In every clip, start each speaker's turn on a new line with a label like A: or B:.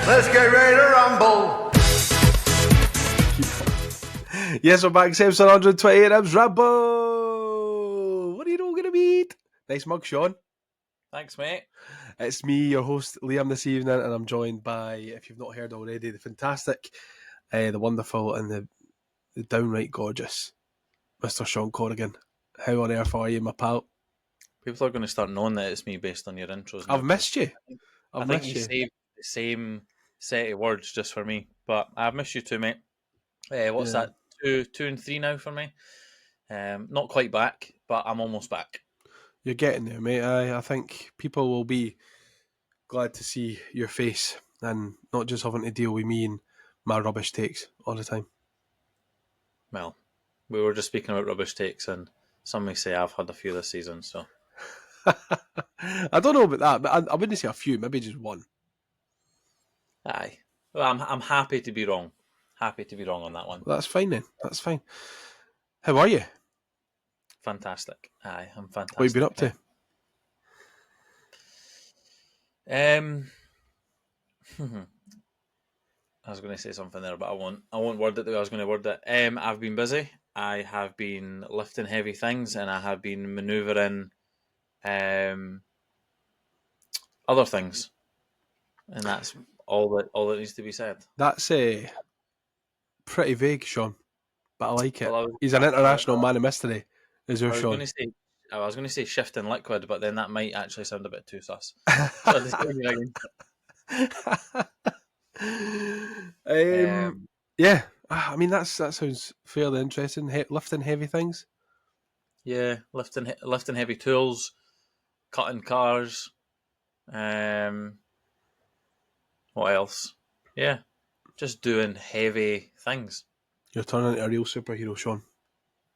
A: Let's get ready to rumble.
B: Yes, we're back. Episode 128 Hibs Ramble. What are you all going to meet? Nice mug, Shaun.
C: Thanks, mate.
B: It's me, your host, Liam, this evening, and I'm joined by, if you've not heard already, the fantastic, the wonderful, and the downright gorgeous Mr. Shaun Corrigan. How on earth are you, my pal?
C: People are going to start knowing that it's me based on your intros. Now,
B: I've missed you.
C: I think you saved the same set of words just for me, but I've missed you too, mate. What's that? 2 and 3 now for me. Not quite back, but I'm almost back.
B: You're getting there, mate. I think people will be glad to see your face and not just having to deal with me and my rubbish takes all the time.
C: Well, we were just speaking about rubbish takes, and some may say I've had a few this season, so.
B: I don't know about that, but I wouldn't say a few, maybe just one.
C: Aye. Well, I'm happy to be wrong. Happy to be wrong on that one.
B: Well, that's fine then. That's fine. How are you?
C: Fantastic. Aye, I'm fantastic.
B: What have you been up to?
C: I was going to say something there, but I won't word it the way I was going to word it. I've been busy. I have been lifting heavy things, and I have been manoeuvring other things, and that's all that needs to be said.
B: That's pretty vague, Shaun, but I like it.
C: Well,
B: He's an international man of mystery, is our Shaun.
C: I was going to say shifting liquid, but then that might actually sound a bit too sus.
B: Yeah, I mean that sounds fairly interesting. Lifting heavy things.
C: Yeah, lifting heavy tools, cutting cars. What else? Yeah, just doing heavy things.
B: You're turning into a real superhero, Shaun.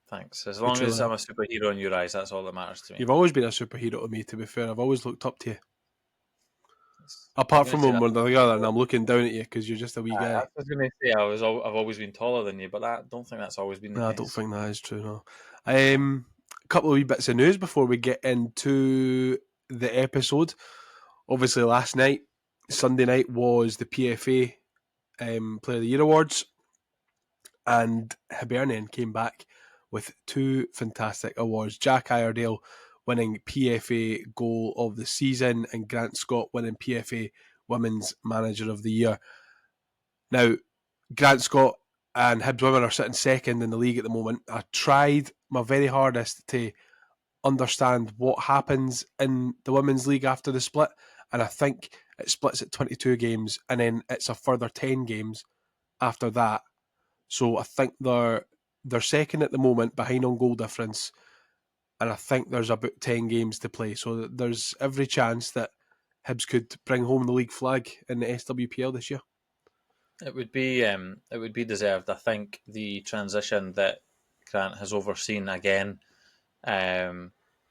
C: Thanks. As long as I'm a superhero in your eyes, that's all that matters to me.
B: You've always been a superhero to me, to be fair. I've always looked up to you. Apart from when we're together and I'm looking down at you because you're just a wee guy.
C: I was going to say I've always been taller than you, but I don't think that's always been the case.
B: I don't think that is true, no. A couple of wee bits of news before we get into the episode. Obviously, last night, Sunday night, was the PFA Player of the Year Awards, and Hibernian came back with 2 fantastic awards. Jack Iredale winning PFA Goal of the Season and Grant Scott winning PFA Women's Manager of the Year. Now, Grant Scott and Hibs Women are sitting second in the league at the moment. I tried my very hardest to understand what happens in the Women's League after the split, and I think it splits at 22 games and then it's a further 10 games after that. So I think they're second at the moment, behind on goal difference, and I think there's about 10 games to play. So there's every chance that Hibs could bring home the league flag in the SWPL this year.
C: It would be deserved. I think the transition that Grant has overseen again,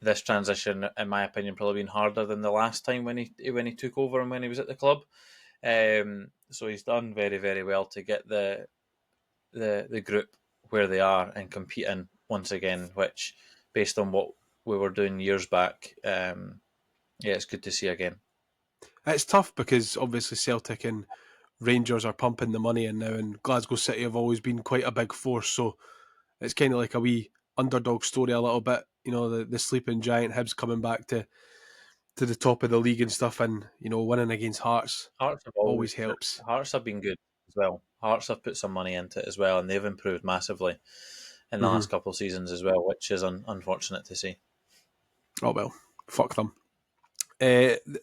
C: this transition, in my opinion, probably been harder than the last time when he took over and when he was at the club. So he's done very, very well to get the group where they are and competing once again, which, based on what we were doing years back, it's good to see again.
B: It's tough because obviously Celtic and Rangers are pumping the money in now, and Glasgow City have always been quite a big force, so it's kind of like a wee underdog story a little bit. You know, the sleeping giant Hibs coming back to the top of the league and stuff, and you know, winning against Hearts.
C: Hearts have
B: always helps.
C: Hearts have been good as well. Hearts have put some money into it as well, and they've improved massively in the last couple of seasons as well, which is unfortunate to see.
B: Oh well, fuck them.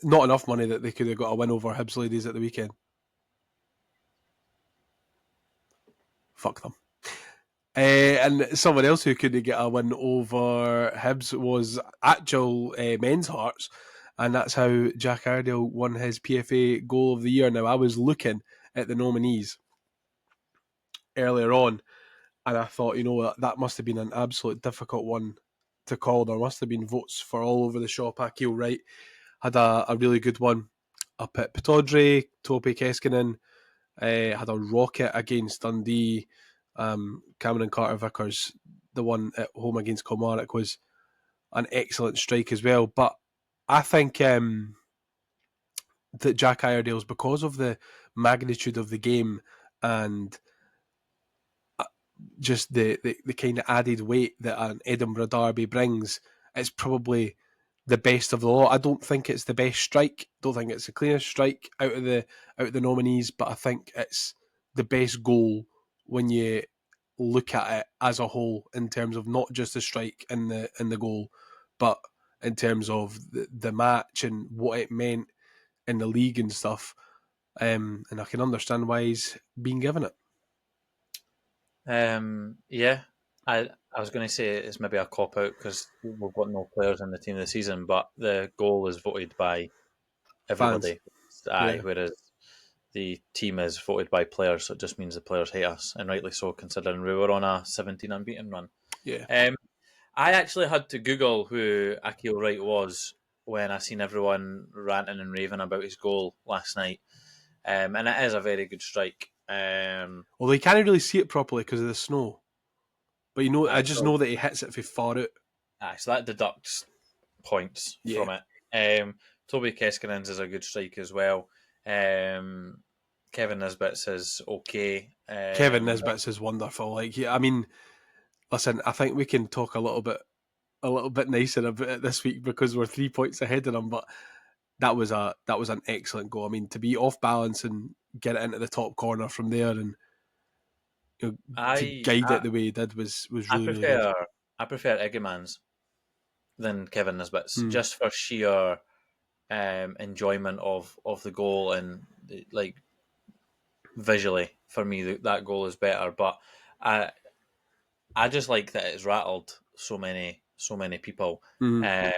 B: Not enough money that they could have got a win over Hibs ladies at the weekend. Fuck them. And someone else who couldn't get a win over Hibs was actual men's Hearts, and that's how Jack Iredale won his PFA Goal of the Year. Now, I was looking at the nominees earlier on, and I thought, you know, that must have been an absolute difficult one to call. There must have been votes for all over the shop. Akil Wright had a really good one up at Pittodrie. Topi Keskinen had a rocket against Dundee. Cameron Carter-Vickers, the one at home against Kilmarnock, was an excellent strike as well. But I think that Jack Iredale's, because of the magnitude of the game and just the kind of added weight that an Edinburgh derby brings, it's probably the best of the lot. I don't think it's the best strike. Don't think it's the cleanest strike out of the nominees, but I think it's the best goal when you look at it as a whole, in terms of not just the strike in the goal, but in terms of the match and what it meant in the league and stuff. And I can understand why he's been given it.
C: Yeah, I was going to say it's maybe a cop out because we've got no players in the team this season, but the goal is voted by
B: Fans,
C: everybody. Aye,
B: yeah.
C: whereas the team is voted by players, so it just means the players hate us, and rightly so, considering we were on a 17 unbeaten run.
B: Yeah.
C: I actually had to Google who Akil Wright was when I seen everyone ranting and raving about his goal last night, and it is a very good strike.
B: Although you can't really see it properly because of the snow. But I just
C: so,
B: know that he hits it from far out.
C: so that deducts points
B: Yeah.
C: from it. Toby Keskinen's is a good strike as well. Kevin Nisbet's is okay.
B: Kevin Nisbet's is wonderful. Like, yeah, I mean, listen, I think we can talk a little bit nicer about it this week because we're 3 points ahead of him. But that was an excellent goal. I mean, to be off balance and get it into the top corner from there, and to guide it the way he did was really, really good.
C: I prefer Eggman's than Kevin Nisbet's,
B: Mm.
C: just for sheer enjoyment of the goal, and like visually for me that goal is better. But I just like that it's rattled so many people.
B: Mm.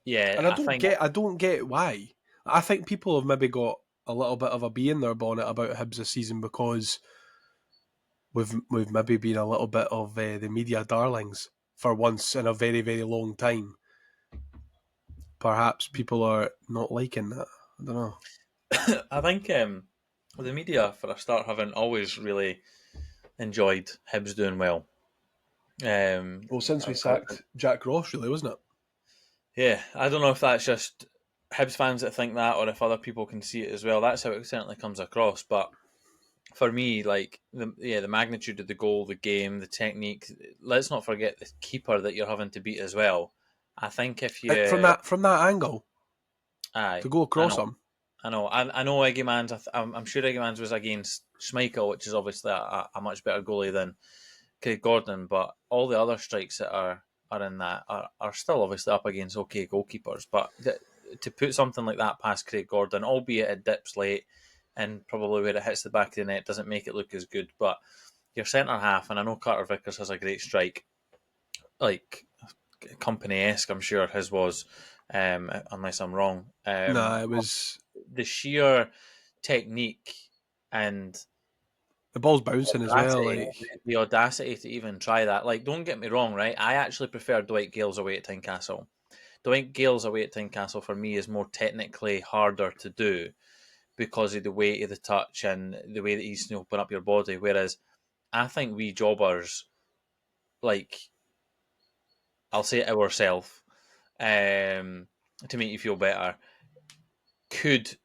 C: Yeah,
B: And
C: I think
B: I don't get why. I think people have maybe got a little bit of a bee in their bonnet about Hibs this season because we've maybe been a little bit of the media darlings for once in a very, very long time. Perhaps people are not liking that. I don't know.
C: I think the media for a start haven't always really enjoyed Hibs doing well.
B: Well, since we sacked Jack Ross, really, wasn't it?
C: Yeah, I don't know if that's just Hibs fans that think that, or if other people can see it as well. That's how it certainly comes across. But for me, like the magnitude of the goal, the game, the technique. Let's not forget the keeper that you're having to beat as well. I think if you
B: From that angle
C: aye,
B: to go
C: I
B: across
C: know,
B: him.
C: I know Eggman's. I'm sure Eggman's was against Schmeichel, which is obviously a much better goalie than Craig Gordon. But all the other strikes that are in that are still obviously up against okay goalkeepers. But to put something like that past Craig Gordon, albeit it dips late and probably where it hits the back of the net doesn't make it look as good. But your centre half, and I know Carter Vickers has a great strike, like company-esque, I'm sure his was, unless I'm wrong.
B: Nah, it was
C: The sheer technique and
B: the ball's bouncing as well.
C: audacity,
B: Like,
C: the audacity to even try that. Like, don't get me wrong, right? I actually prefer Dwight Gale's away at Tynecastle. Dwight Gale's away at Tynecastle for me is more technically harder to do because of the weight of the touch and the way that he's open up your body. Whereas I think we jobbers, like, I'll say it ourselves, to make you feel better, could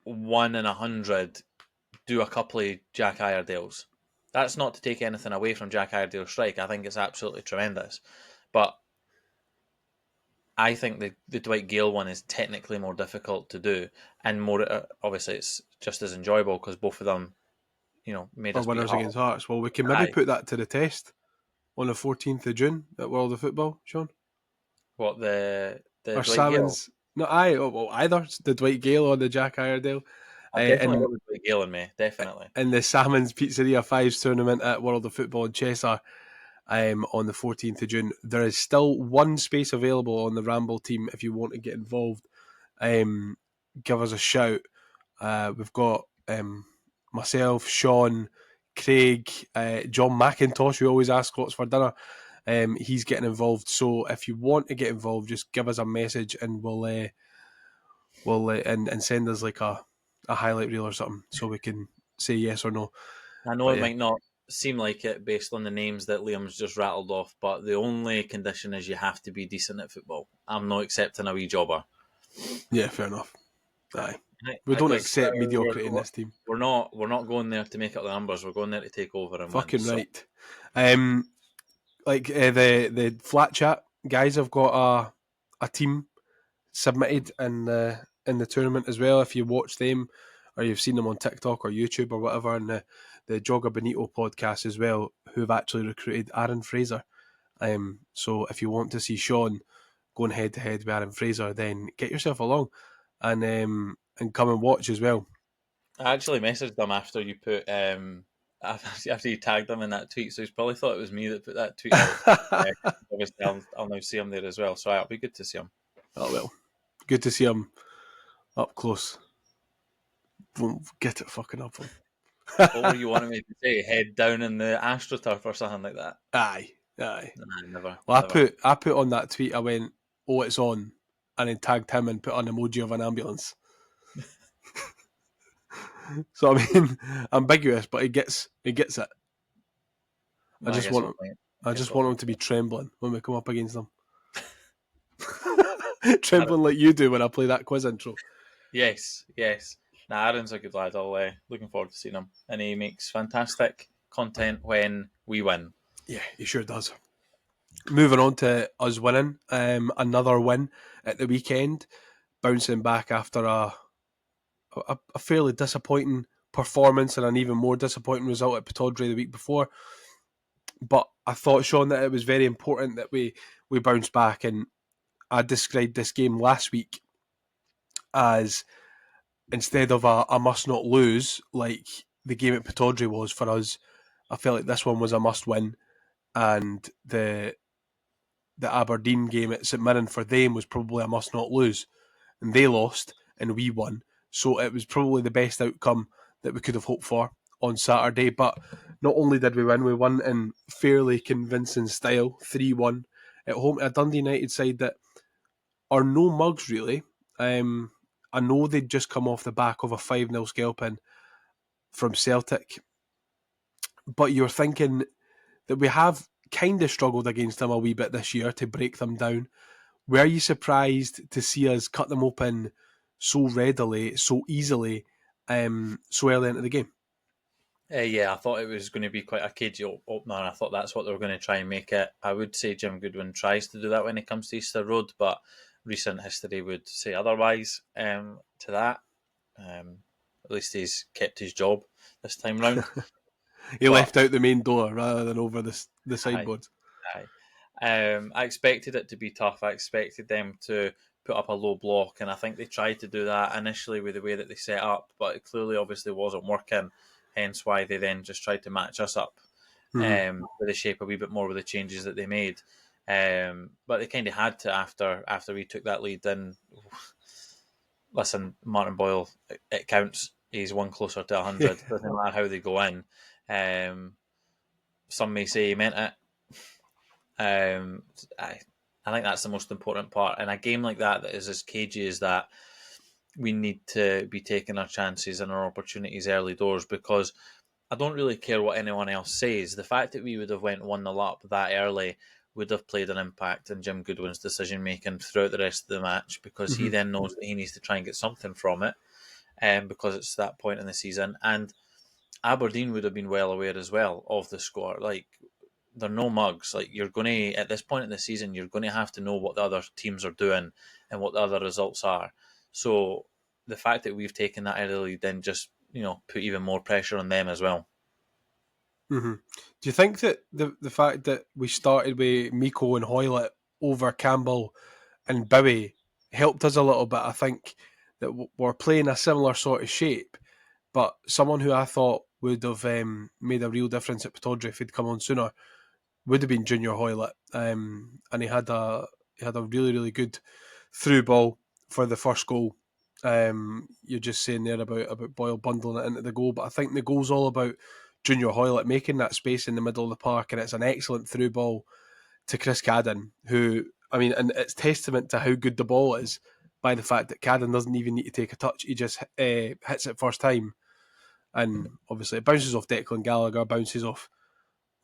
C: 1 in 100 do a couple of Jack Iredales. That's not to take anything away from Jack Iredale's strike. I think it's absolutely tremendous. But I think the Dwight Gale one is technically more difficult to do, and more obviously it's just as enjoyable because both of them, made
B: or
C: us beat
B: winners
C: Hull.
B: against Hearts. Well, we can maybe
C: Aye.
B: put that to the test on the 14th of June at World of Football, Sean.
C: What the
B: Or
C: Dwight Gale?
B: Salmon's. No, either the Dwight Gale or the Jack Iredale.
C: I've definitely
B: And
C: got the Dwight Gale in me, definitely.
B: in the Salmon's Pizzeria Fives tournament at World of Football in Cheshire on the 14th of June. There is still one space available on the Ramble team if you want to get involved. Give us a shout. We've got myself, Shaun, Craig, John McIntosh, who always asks what's for dinner. He's getting involved. So if you want to get involved, just give us a message and we'll and send us like a highlight reel or something so we can say yes or no.
C: I know
B: But
C: it
B: yeah.
C: might not seem like it based on the names that Liam's just rattled off, but the only condition is you have to be decent at football. I'm not accepting a wee jobber.
B: Yeah, fair enough. Aye.
C: I,
B: We don't
C: because
B: accept mediocrity in this team.
C: we're not going there to make up the numbers. We're going there to take over and
B: Fucking
C: win.
B: right. The flat chat guys have got a team submitted in the tournament as well. If you watch them or you've seen them on TikTok or YouTube or whatever, and the Jogger Benito podcast as well, who've actually recruited Aaron Fraser. So if you want to see Shaun going head to head with Aaron Fraser, then get yourself along and come and watch as well.
C: I actually messaged them after you put after you tagged them in that tweet, so he's probably thought it was me that put that tweet out. Obviously, I'll now see him there as well, so it'll be good to see him.
B: Oh well, good to see him up close. Don't get it fucking up him.
C: What were you wanting me to say? Head down in the AstroTurf or something like that?
B: Aye.
C: Nah, never.
B: Well,
C: never.
B: I put on that tweet. I went, "Oh, it's on," and then tagged him and put an emoji of an ambulance. So I mean, ambiguous, but he gets it. I just want him to be trembling when we come up against them. Trembling like you do when I play that quiz intro.
C: Yes. Nah, Aaron's a good lad. I'm looking forward to seeing him, and he makes fantastic content when we win.
B: Yeah, he sure does. Moving on to us winning, another win at the weekend, bouncing back after a fairly disappointing performance and an even more disappointing result at Pittodrie the week before. But I thought, Shaun, that it was very important that we bounced back, and I described this game last week as, instead of a must not lose like the game at Pittodrie was for us, I felt like this one was a must win, and the Aberdeen game at St Mirren for them was probably a must not lose, and they lost and we won, so it was probably the best outcome that we could have hoped for on Saturday. But not only did we won in fairly convincing style, 3-1 at home to a Dundee United side that are no mugs really. I know they'd just come off the back of a 5-0 scalping from Celtic, but you're thinking that we have kind of struggled against them a wee bit this year to break them down. Were you surprised to see us cut them open so readily, so easily, so early into the game?
C: Yeah, I thought it was going to be quite a cagey opener, and I thought that's what they were going to try and make it. I would say Jim Goodwin tries to do that when it comes to Easter Road, but recent history would say otherwise to that. At least he's kept his job this time round.
B: He left out the main door rather than over the sideboard.
C: Aye. I expected it to be tough. I expected them to put up a low block, and I think they tried to do that initially with the way that they set up, but it clearly obviously wasn't working, hence why they then just tried to match us up with the shape a wee bit more with the changes that they made. But they kind of had to after we took that lead. And listen, Martin Boyle, it counts. He's one closer to 100. Doesn't matter how they go in. Some may say he meant it. I think that's the most important part. In a game like that is as cagey as that, we need to be taking our chances and our opportunities early doors, because I don't really care what anyone else says. The fact that we would have went 1-0 up that early would have played an impact in Jim Goodwin's decision-making throughout the rest of the match, because he then knows that he needs to try and get something from it, because it's that point in the season. And Aberdeen would have been well aware as well of the score. Like, they're no mugs. Like, you're going to, at this point in the season, you're going to have to know what the other teams are doing and what the other results are. So the fact that we've taken that early then just, put even more pressure on them as well.
B: Mm-hmm. Do you think that the fact that we started with Miko and Hoylett over Campbell and Bowie helped us a little bit? I think that we're playing a similar sort of shape, but someone who I thought would have made a real difference at Pittodrie if he'd come on sooner would have been Junior Hoylett, and he had a really, really good through ball for the first goal. You're just saying there about Boyle bundling it into the goal, but I think the goal's all about Junior Hoylett making that space in the middle of the park, and it's an excellent through ball to Chris Cadden, who, I mean, and it's testament to how good the ball is by the fact that Cadden doesn't even need to take a touch. He just hits it first time, and obviously it bounces off Declan Gallagher, bounces off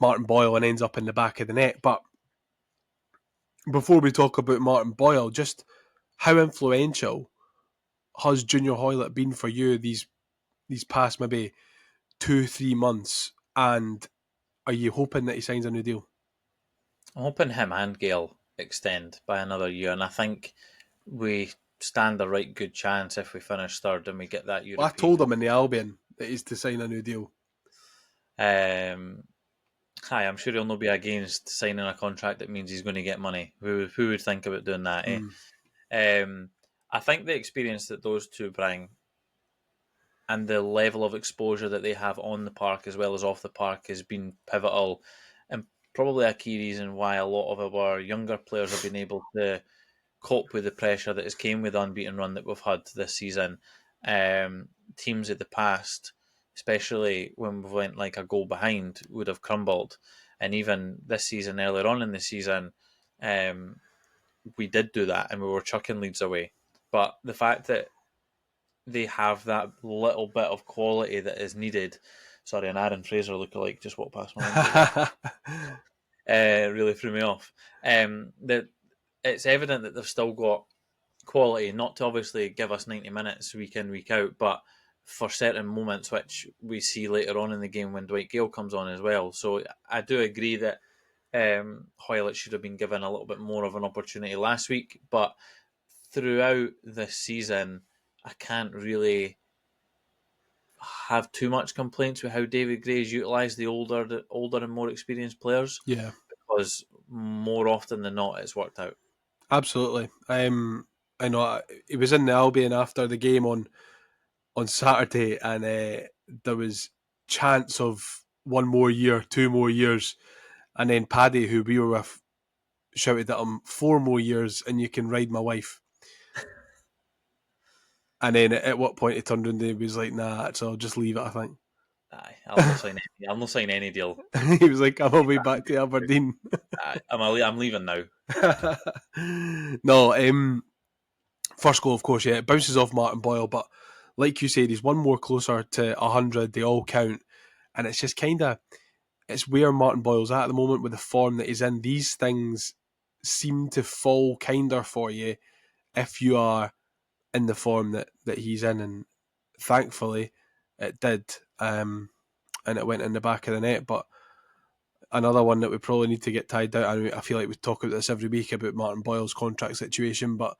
B: Martin Boyle and ends up in the back of the net. But before we talk about Martin Boyle, just how influential has Junior Hoylett been for you these past maybe 2-3 months? And are you hoping that he signs a new deal?
C: I'm hoping him and Gale extend by another year, and I think we stand a right good chance if we finish third and we get that
B: Well, I
C: European.
B: told him in the Albion that he's to sign a new deal.
C: Hi, I'm sure he'll not be against signing a contract that means he's going to get money. Who would think about doing that? I think the experience that those two bring and the level of exposure that they have on the park as well as off the park has been pivotal, and probably a key reason why a lot of our younger players have been able to cope with the pressure that has came with the unbeaten run that we've had this season. Teams of the past, especially when we went like a goal behind, would have crumbled. And even this season, earlier on in the season, we did do that and we were chucking leads away. But the fact that they have that little bit of quality that is needed. Sorry, an Aaron Fraser lookalike just walked past my window. Really threw me off. That it's evident that they've still got quality, not to obviously give us 90 minutes week in, week out, but for certain moments, which we see later on in the game when Dwight Gale comes on as well. So I do agree that Hoylett should have been given a little bit more of an opportunity last week, but throughout this season, I can't really have too much complaints with how David Gray's utilised the older and more experienced players.
B: Yeah,
C: because more often than not, it's worked out.
B: absolutely. I know he was in the Albion after the game on Saturday, and there was chance of 1 more year, 2 more years, and then Paddy, who we were with, shouted at him 4 more years, and you can ride my wife. And then at what point he turned around and he was like, "Nah, so I'll just leave it." I think.
C: Aye, I'll not sign any deal.
B: He was like, "I'm on my way back to Aberdeen."
C: Aye, I'm leaving now.
B: No, first goal, of course, yeah, it bounces off Martin Boyle, but like you said, he's one more closer to 100. They all count, and it's just it's where Martin Boyle's at the moment with the form that he's in. These things seem to fall kinder for you if you are in the form that he's in, and thankfully it did, and it went in the back of the net. But another one that we probably need to get tied down. I feel like we talk about this every week about Martin Boyle's contract situation, but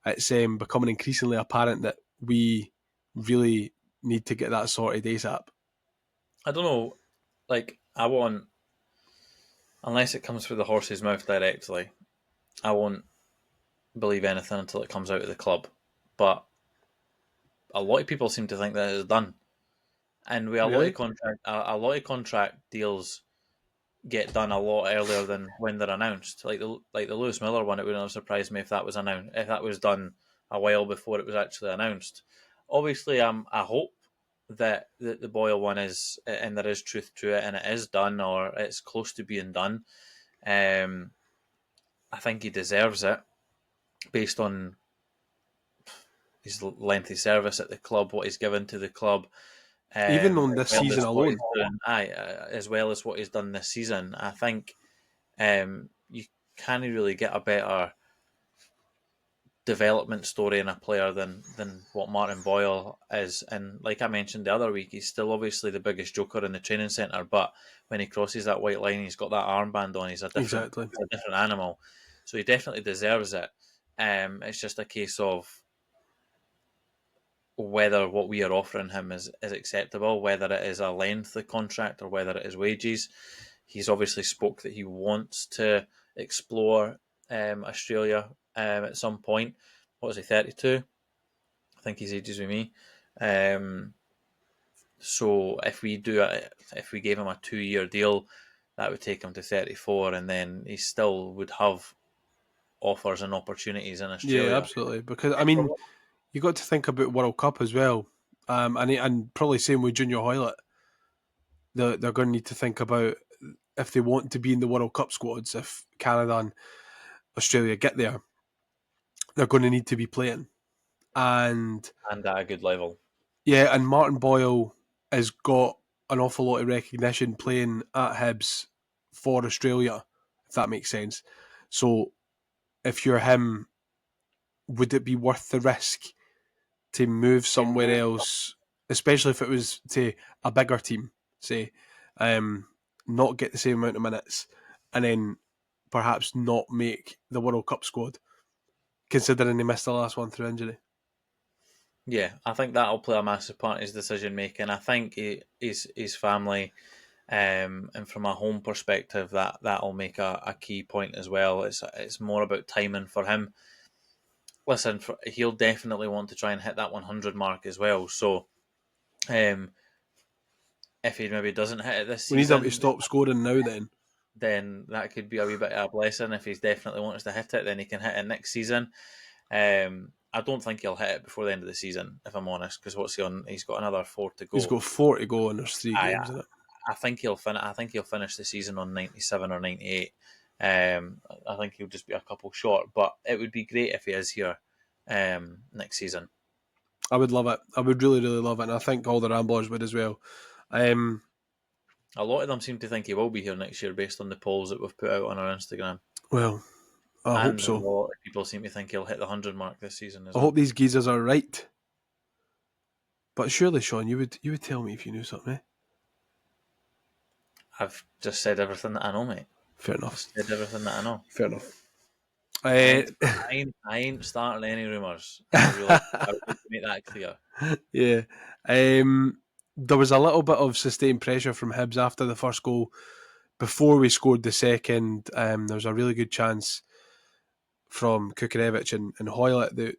B: it's becoming increasingly apparent that we really need to get that sorted ASAP.
C: I don't know. Like, I want, unless it comes through the horse's mouth directly, I won't believe anything until it comes out of the club. But a lot of people seem to think that it's done, and with
B: Really?
C: a lot of contract deals get done a lot earlier than when they're announced. Like the Lewis Miller one, it wouldn't have surprised me if that was announced, if that was done a while before it was actually announced. Obviously, I hope that the Boyle one is, and there is truth to it, and it is done or it's close to being done. I think he deserves it based on his lengthy service at the club, what he's given to the club.
B: Even on this season alone.
C: As well as what he's done this season, I think you can't really get a better development story in a player than what Martin Boyle is. And like I mentioned the other week, he's still obviously the biggest joker in the training centre, but when he crosses that white line, he's got that armband on. He's a different animal. So he definitely deserves it. It's just a case of whether what we are offering him is acceptable, whether it is a length of contract or whether it is wages. He's obviously spoke that he wants to explore Australia at some point. What was he, 32? I think he's ages with me. So if we gave him a 2-year deal, that would take him to 34, and then he still would have offers and opportunities in Australia.
B: Yeah, absolutely. Because I mean, you got to think about World Cup as well, and probably same with Junior Hoylett. They're going to need to think about if they want to be in the World Cup squads. If Canada and Australia get there, they're going to need to be playing. And
C: at a good level.
B: Yeah, and Martin Boyle has got an awful lot of recognition playing at Hibs for Australia, if that makes sense. So if you're him, would it be worth the risk to move somewhere else, especially if it was to a bigger team, say, not get the same amount of minutes, and then perhaps not make the World Cup squad, considering they missed the last one through injury.
C: Yeah, I think that'll play a massive part in his decision making. I think his family, and from a home perspective, that'll make a key point as well. It's more about timing for him. Listen, he'll definitely want to try and hit that 100 mark as well. So, if he maybe doesn't hit it this
B: We need him to
C: season,
B: stop scoring now.
C: then that could be a wee bit of a blessing. If he's definitely wants to hit it, then he can hit it next season. I don't think he'll hit it before the end of the season, if I'm honest, because what's he on? He's got another 4 to go.
B: He's got 4 to go, and there's 3 games in it.
C: I think he'll finish the season on 97 or 98. I think he'll just be a couple short, but it would be great if he is here next season.
B: I would love it. I would really, really love it, and I think all the Ramblers would as well.
C: A lot of them seem to think he will be here next year based on the polls that we've put out on our Instagram.
B: Well, I hope so.
C: A lot of people seem to think he'll hit the 100 mark this season as
B: I
C: well.
B: hope these geezers are right. But surely, Shaun, you would tell me if you knew something, eh?
C: I've just said everything that I know, mate.
B: Fair enough.
C: I've said everything that I know.
B: Fair enough.
C: I ain't starting any rumours. I would make that clear.
B: Yeah. There was a little bit of sustained pressure from Hibs after the first goal. Before we scored the second, there was a really good chance from Kukarevich and Hoylett that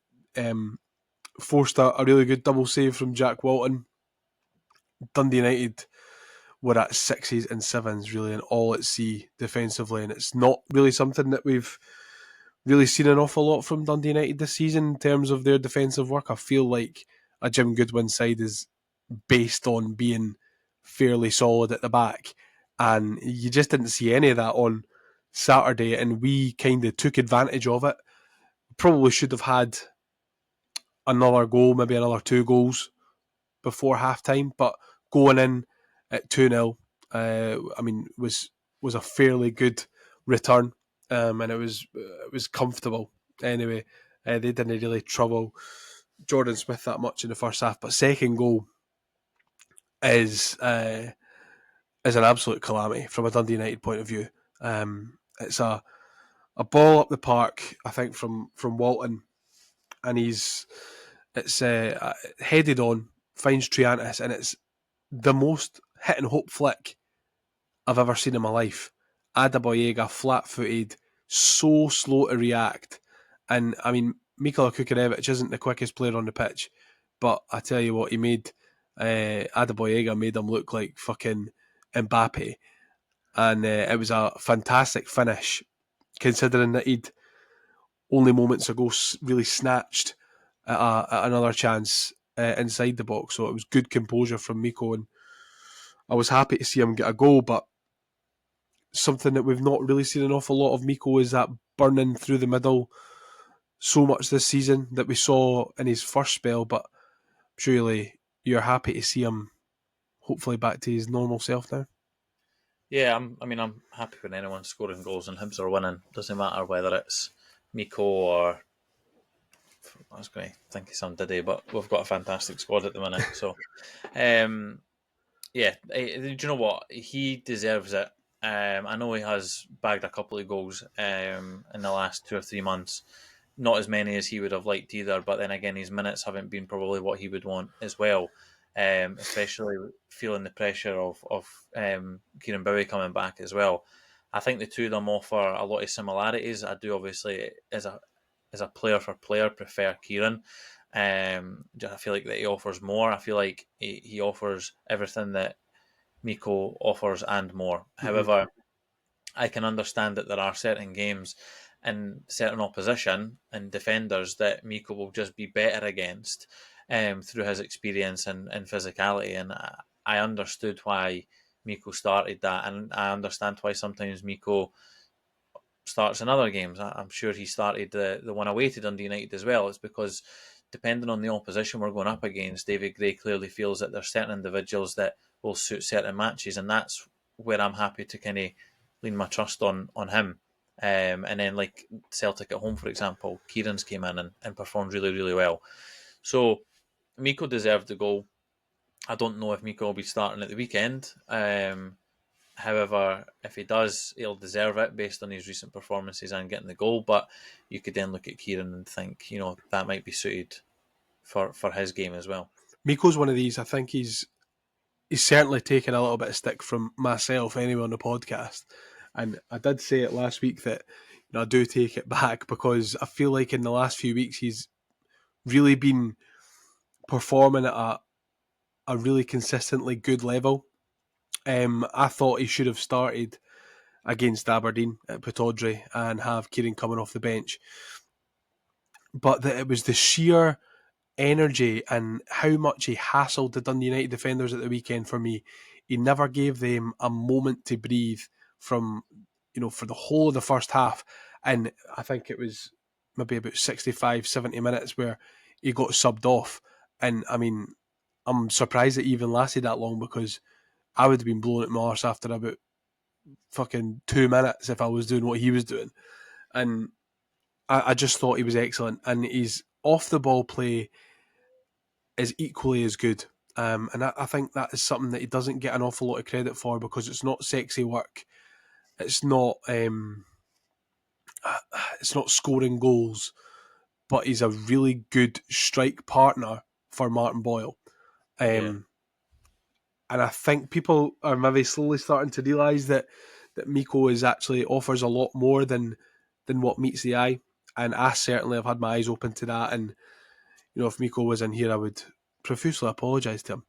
B: forced a really good double save from Jack Walton. Dundee United were at 6s and 7s really and all at sea defensively, and it's not really something that we've really seen an awful lot from Dundee United this season in terms of their defensive work. I feel like a Jim Goodwin side is based on being fairly solid at the back, and you just didn't see any of that on Saturday, and we kind of took advantage of it. Probably should have had another goal, maybe another 2 goals before half time, but going in at 2-0, was a fairly good return, and it was comfortable. Anyway, they didn't really trouble Jordan Smith that much in the first half, but second goal is an absolute calamity from a Dundee United point of view. It's a ball up the park, I think, from Walton, and it's headed on, finds Triantis, and it's the most hit and hope flick I've ever seen in my life. Adebayoga, flat-footed, so slow to react. And, I mean, Mikola Kukarevich isn't the quickest player on the pitch, but I tell you what, Adebayoga made him look like fucking Mbappe. And it was a fantastic finish, considering that he'd only moments ago really snatched at another chance inside the box. So it was good composure from Miko, and I was happy to see him get a goal, but something that we've not really seen an awful lot of Miko is that burning through the middle so much this season that we saw in his first spell, but surely you're happy to see him hopefully back to his normal self now.
C: Yeah, I'm happy when anyone's scoring goals and Hibs are winning. Doesn't matter whether it's Miko or I was going to think of some Diddy, but we've got a fantastic squad at the minute. So, yeah, do you know what? He deserves it. I know he has bagged a couple of goals in the last 2 or 3 months. Not as many as he would have liked either, but then again, his minutes haven't been probably what he would want as well. Especially feeling the pressure of Kieran Bowie coming back as well. I think the two of them offer a lot of similarities. I do obviously, as a player for player, prefer Kieran. I feel like that he offers more. I feel like he offers everything that Miko offers and more. Mm-hmm. However, I can understand that there are certain games and certain opposition and defenders that Miko will just be better against through his experience and physicality. And I understood why Miko started that, and I understand why sometimes Miko starts in other games. I'm sure he started the one away to Dundee United as well. It's because depending on the opposition we're going up against, David Gray clearly feels that there's certain individuals that will suit certain matches, and that's where I'm happy to kind of lean my trust on him. And then like Celtic at home, for example, Kieran's came in and performed really, really well. So Miko deserved the goal. I don't know if Miko will be starting at the weekend. However, if he does, he'll deserve it based on his recent performances and getting the goal. But you could then look at Kieran and think, that might be suited for his game as well.
B: Miko's one of these. I think he's certainly taken a little bit of stick from myself anyway on the podcast. And I did say it last week that I do take it back, because I feel like in the last few weeks he's really been performing at a really consistently good level. I thought he should have started against Aberdeen at Pittodrie and have Kieran coming off the bench. But that it was the sheer energy and how much he hassled the Dundee United defenders at the weekend for me. He never gave them a moment to breathe from, for the whole of the first half. And I think it was maybe about 65, 70 minutes where he got subbed off. And I mean, I'm surprised it even lasted that long, because I would have been blown at my arse after about fucking 2 minutes if I was doing what he was doing. And I just thought he was excellent. And his off the ball play is equally as good. And I think that is something that he doesn't get an awful lot of credit for, because it's not sexy work. It's not scoring goals, but he's a really good strike partner for Martin Boyle. And I think people are maybe slowly starting to realise that Miko is actually offers a lot more than what meets the eye. And I certainly have had my eyes open to that. And if Miko was in here, I would profusely apologise to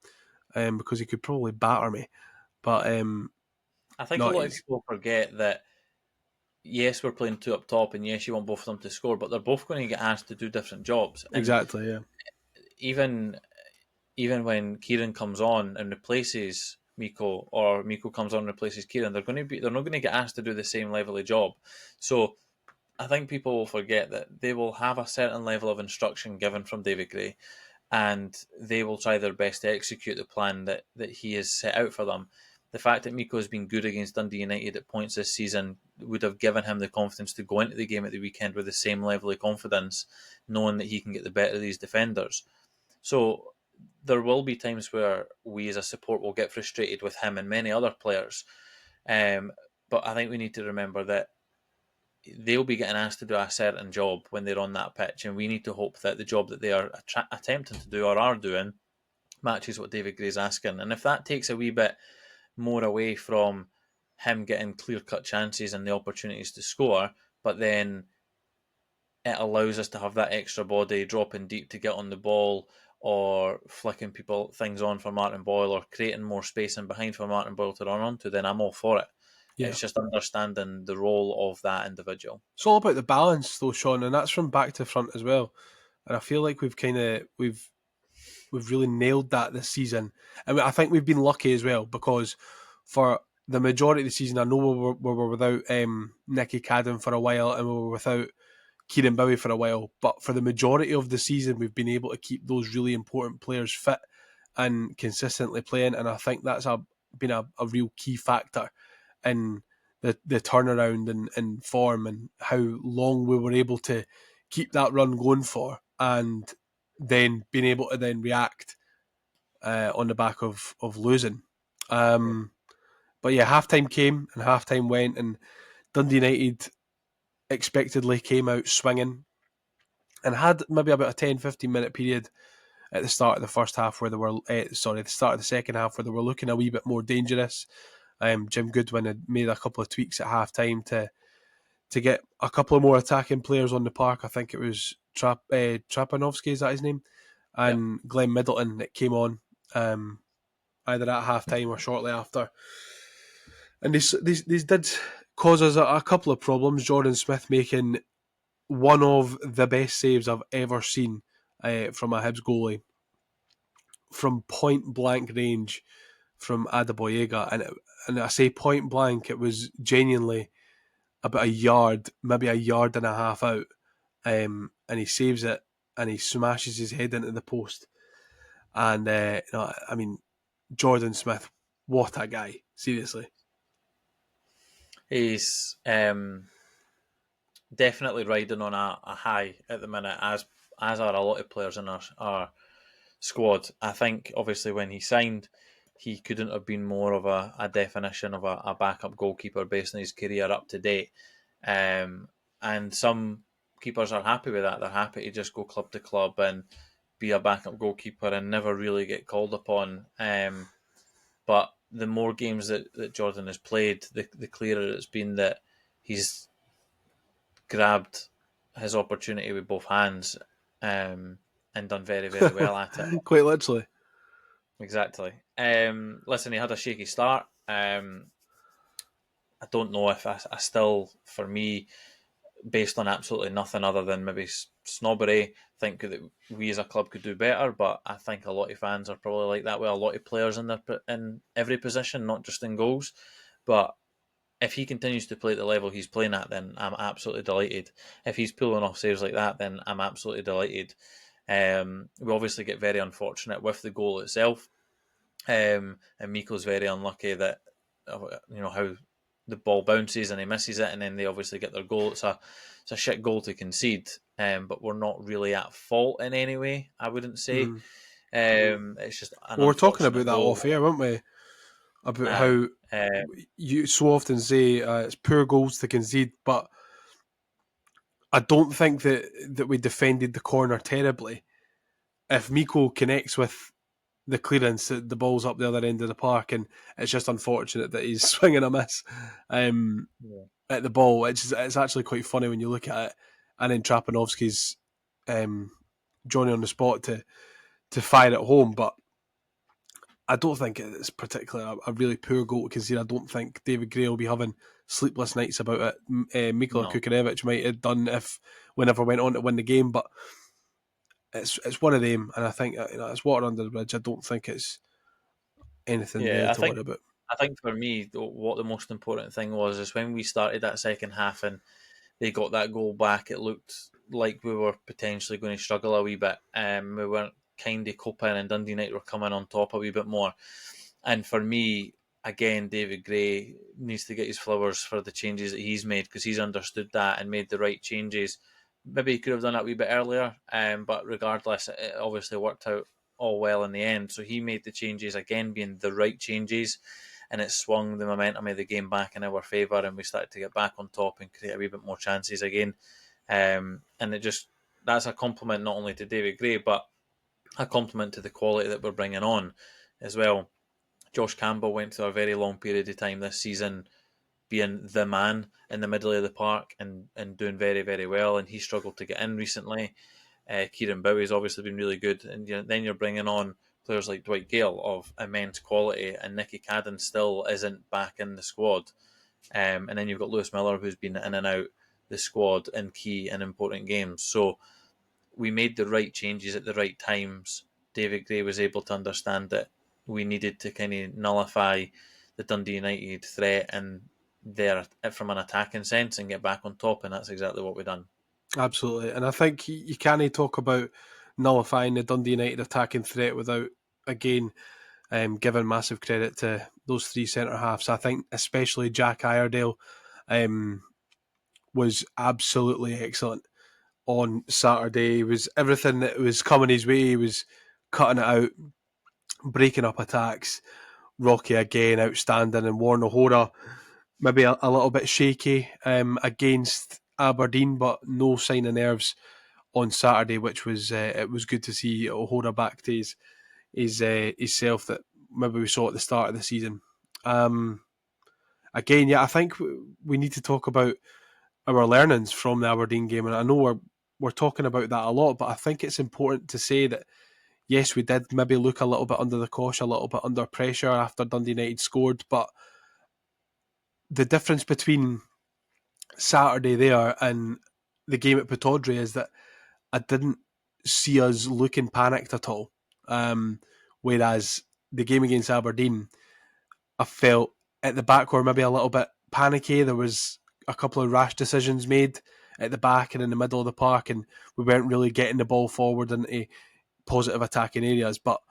B: him, because he could probably batter me. But
C: I think a lot of people forget that, yes, we're playing two up top, and yes, you want both of them to score, but they're both going to get asked to do different jobs. And
B: exactly, yeah.
C: Even when Kieran comes on and replaces Miko, or Miko comes on and replaces Kieran, they're not going to get asked to do the same level of job. So I think people will forget that they will have a certain level of instruction given from David Gray, and they will try their best to execute the plan that he has set out for them. The fact that Miko has been good against Dundee United at points this season would have given him the confidence to go into the game at the weekend with the same level of confidence, knowing that he can get the better of these defenders. So there will be times where we as a support will get frustrated with him and many other players. But I think we need to remember that they'll be getting asked to do a certain job when they're on that pitch, and we need to hope that the job that they are attempting to do or are doing matches what David Gray's asking. And if that takes a wee bit more away from him getting clear-cut chances and the opportunities to score, but then it allows us to have that extra body dropping deep to get on the ball, or flicking things on for Martin Boyle, or creating more space in behind for Martin Boyle to run onto, then I'm all for it. Yeah. It's just understanding the role of that individual.
B: It's all about the balance, though, Shaun, and that's from back to front as well. And I feel like we've really nailed that this season. And I think we've been lucky as well, because for the majority of the season, I know we were without Nicky Cadden for a while, and we were without Kieran Bowie for a while. But for the majority of the season, we've been able to keep those really important players fit and consistently playing. And I think that's been a real key factor in the turnaround and form, and how long we were able to keep that run going for, and then being able to then react on the back of losing. But yeah, halftime came and halftime went, and Dundee United expectedly came out swinging, and had maybe about a 10-15 minute period at the start of the first half where they were, the start of the second half where they were looking a wee bit more dangerous. Jim Goodwin had made a couple of tweaks at half time to get a couple of more attacking players on the park. I think it was Trapanovsky, is that his name? And yep. Glenn Middleton that came on either at half time or shortly after. And these did cause us a couple of problems. Jordan Smith making one of the best saves I've ever seen from a Hibs goalie from point blank range from Adeboyega, and I say point blank, it was genuinely about a yard, maybe a yard and a half out, and he saves it and he smashes his head into the post. And I mean, Jordan Smith, what a guy! Seriously,
C: he's definitely riding on a high at the minute, as are a lot of players in our squad. I think obviously when he signed, he couldn't have been more of a definition of a backup goalkeeper based on his career up to date. And some keepers are happy with that. They're happy to just go club to club and be a backup goalkeeper and never really get called upon. But the more games that Jordan has played, the clearer it's been that he's grabbed his opportunity with both hands and done very, very well at it.
B: Quite literally.
C: Exactly. Listen, he had a shaky start. I don't know if I still, for me, based on absolutely nothing other than maybe snobbery, think that we as a club could do better. But I think a lot of fans are probably like that with a lot of players in every position, not just in goals. But if he continues to play at the level he's playing at, then I'm absolutely delighted. If he's pulling off saves like that, then I'm absolutely delighted. We obviously get very unfortunate with the goal itself, and Miko's very unlucky that how the ball bounces and he misses it, and then they obviously get their goal. It's a shit goal to concede, but we're not really at fault in any way. I wouldn't say. It's just an
B: Well, we're talking
C: unfortunate
B: about that
C: goal.
B: off air, weren't we? About
C: Aye.
B: how you so often say it's poor goals to concede, but I don't think that we defended the corner terribly. If Miko connects with the clearance, the ball's up the other end of the park, and it's just unfortunate that he's swinging a miss
C: Yeah.
B: at the ball. It's actually quite funny when you look at it, and then Trapanovsky's Johnny on the spot to fire it home, but I don't think it's particularly a really poor goal to concede. I don't think David Gray will be having sleepless nights about it. Mikola
C: No.
B: Kukarevich might have done if whenever went on to win the game, but it's one of them, and I think it's water under the bridge. I don't think it's anything
C: Yeah, I
B: to
C: think
B: worry about.
C: I think for me, what the most important thing was is when we started that second half and they got that goal back, it looked like we were potentially going to struggle a wee bit. We weren't kind of coping, and Dundee United were coming on top a wee bit more. And for me, again, David Gray needs to get his flowers for the changes that he's made because he's understood that and made the right changes. Maybe he could have done it a wee bit earlier, but regardless, it obviously worked out all well in the end. So he made the changes again, being the right changes, and it swung the momentum of the game back in our favour, and we started to get back on top and create a wee bit more chances again. And it just that's a compliment not only to David Gray, but a compliment to the quality that we're bringing on as well. Josh Campbell went through a very long period of time this season being the man in the middle of the park and doing very, very well, and he struggled to get in recently. Kieran Bowie's obviously been really good, and then you're bringing on players like Dwight Gale of immense quality, and Nicky Cadden still isn't back in the squad. And then you've got Lewis Miller, who's been in and out the squad in key and important games. So we made the right changes at the right times. David Gray was able to understand that we needed to kind of nullify the Dundee United threat and there from an attacking sense and get back on top, and that's exactly what we've done.
B: Absolutely, and I think you can't talk about nullifying the Dundee United attacking threat without again giving massive credit to those three centre halves. I think especially Jack Iredale was absolutely excellent on Saturday. He was everything that was coming his way. He was cutting it out, breaking up attacks. Rocky again outstanding, and Warner Hora maybe a little bit shaky against Aberdeen, but no sign of nerves on Saturday, which was it was good to see Hora back to his self that maybe we saw at the start of the season. Again, yeah, I think we need to talk about our learnings from the Aberdeen game, and I know we're talking about that a lot, but I think it's important to say that yes, we did maybe look a little bit under the cosh, a little bit under pressure after Dundee United scored, but the difference between Saturday there and the game at Pittodrie is that I didn't see us looking panicked at all. Whereas the game against Aberdeen, I felt at the back were maybe a little bit panicky. There was a couple of rash decisions made at the back and in the middle of the park, and we weren't really getting the ball forward into positive attacking areas. But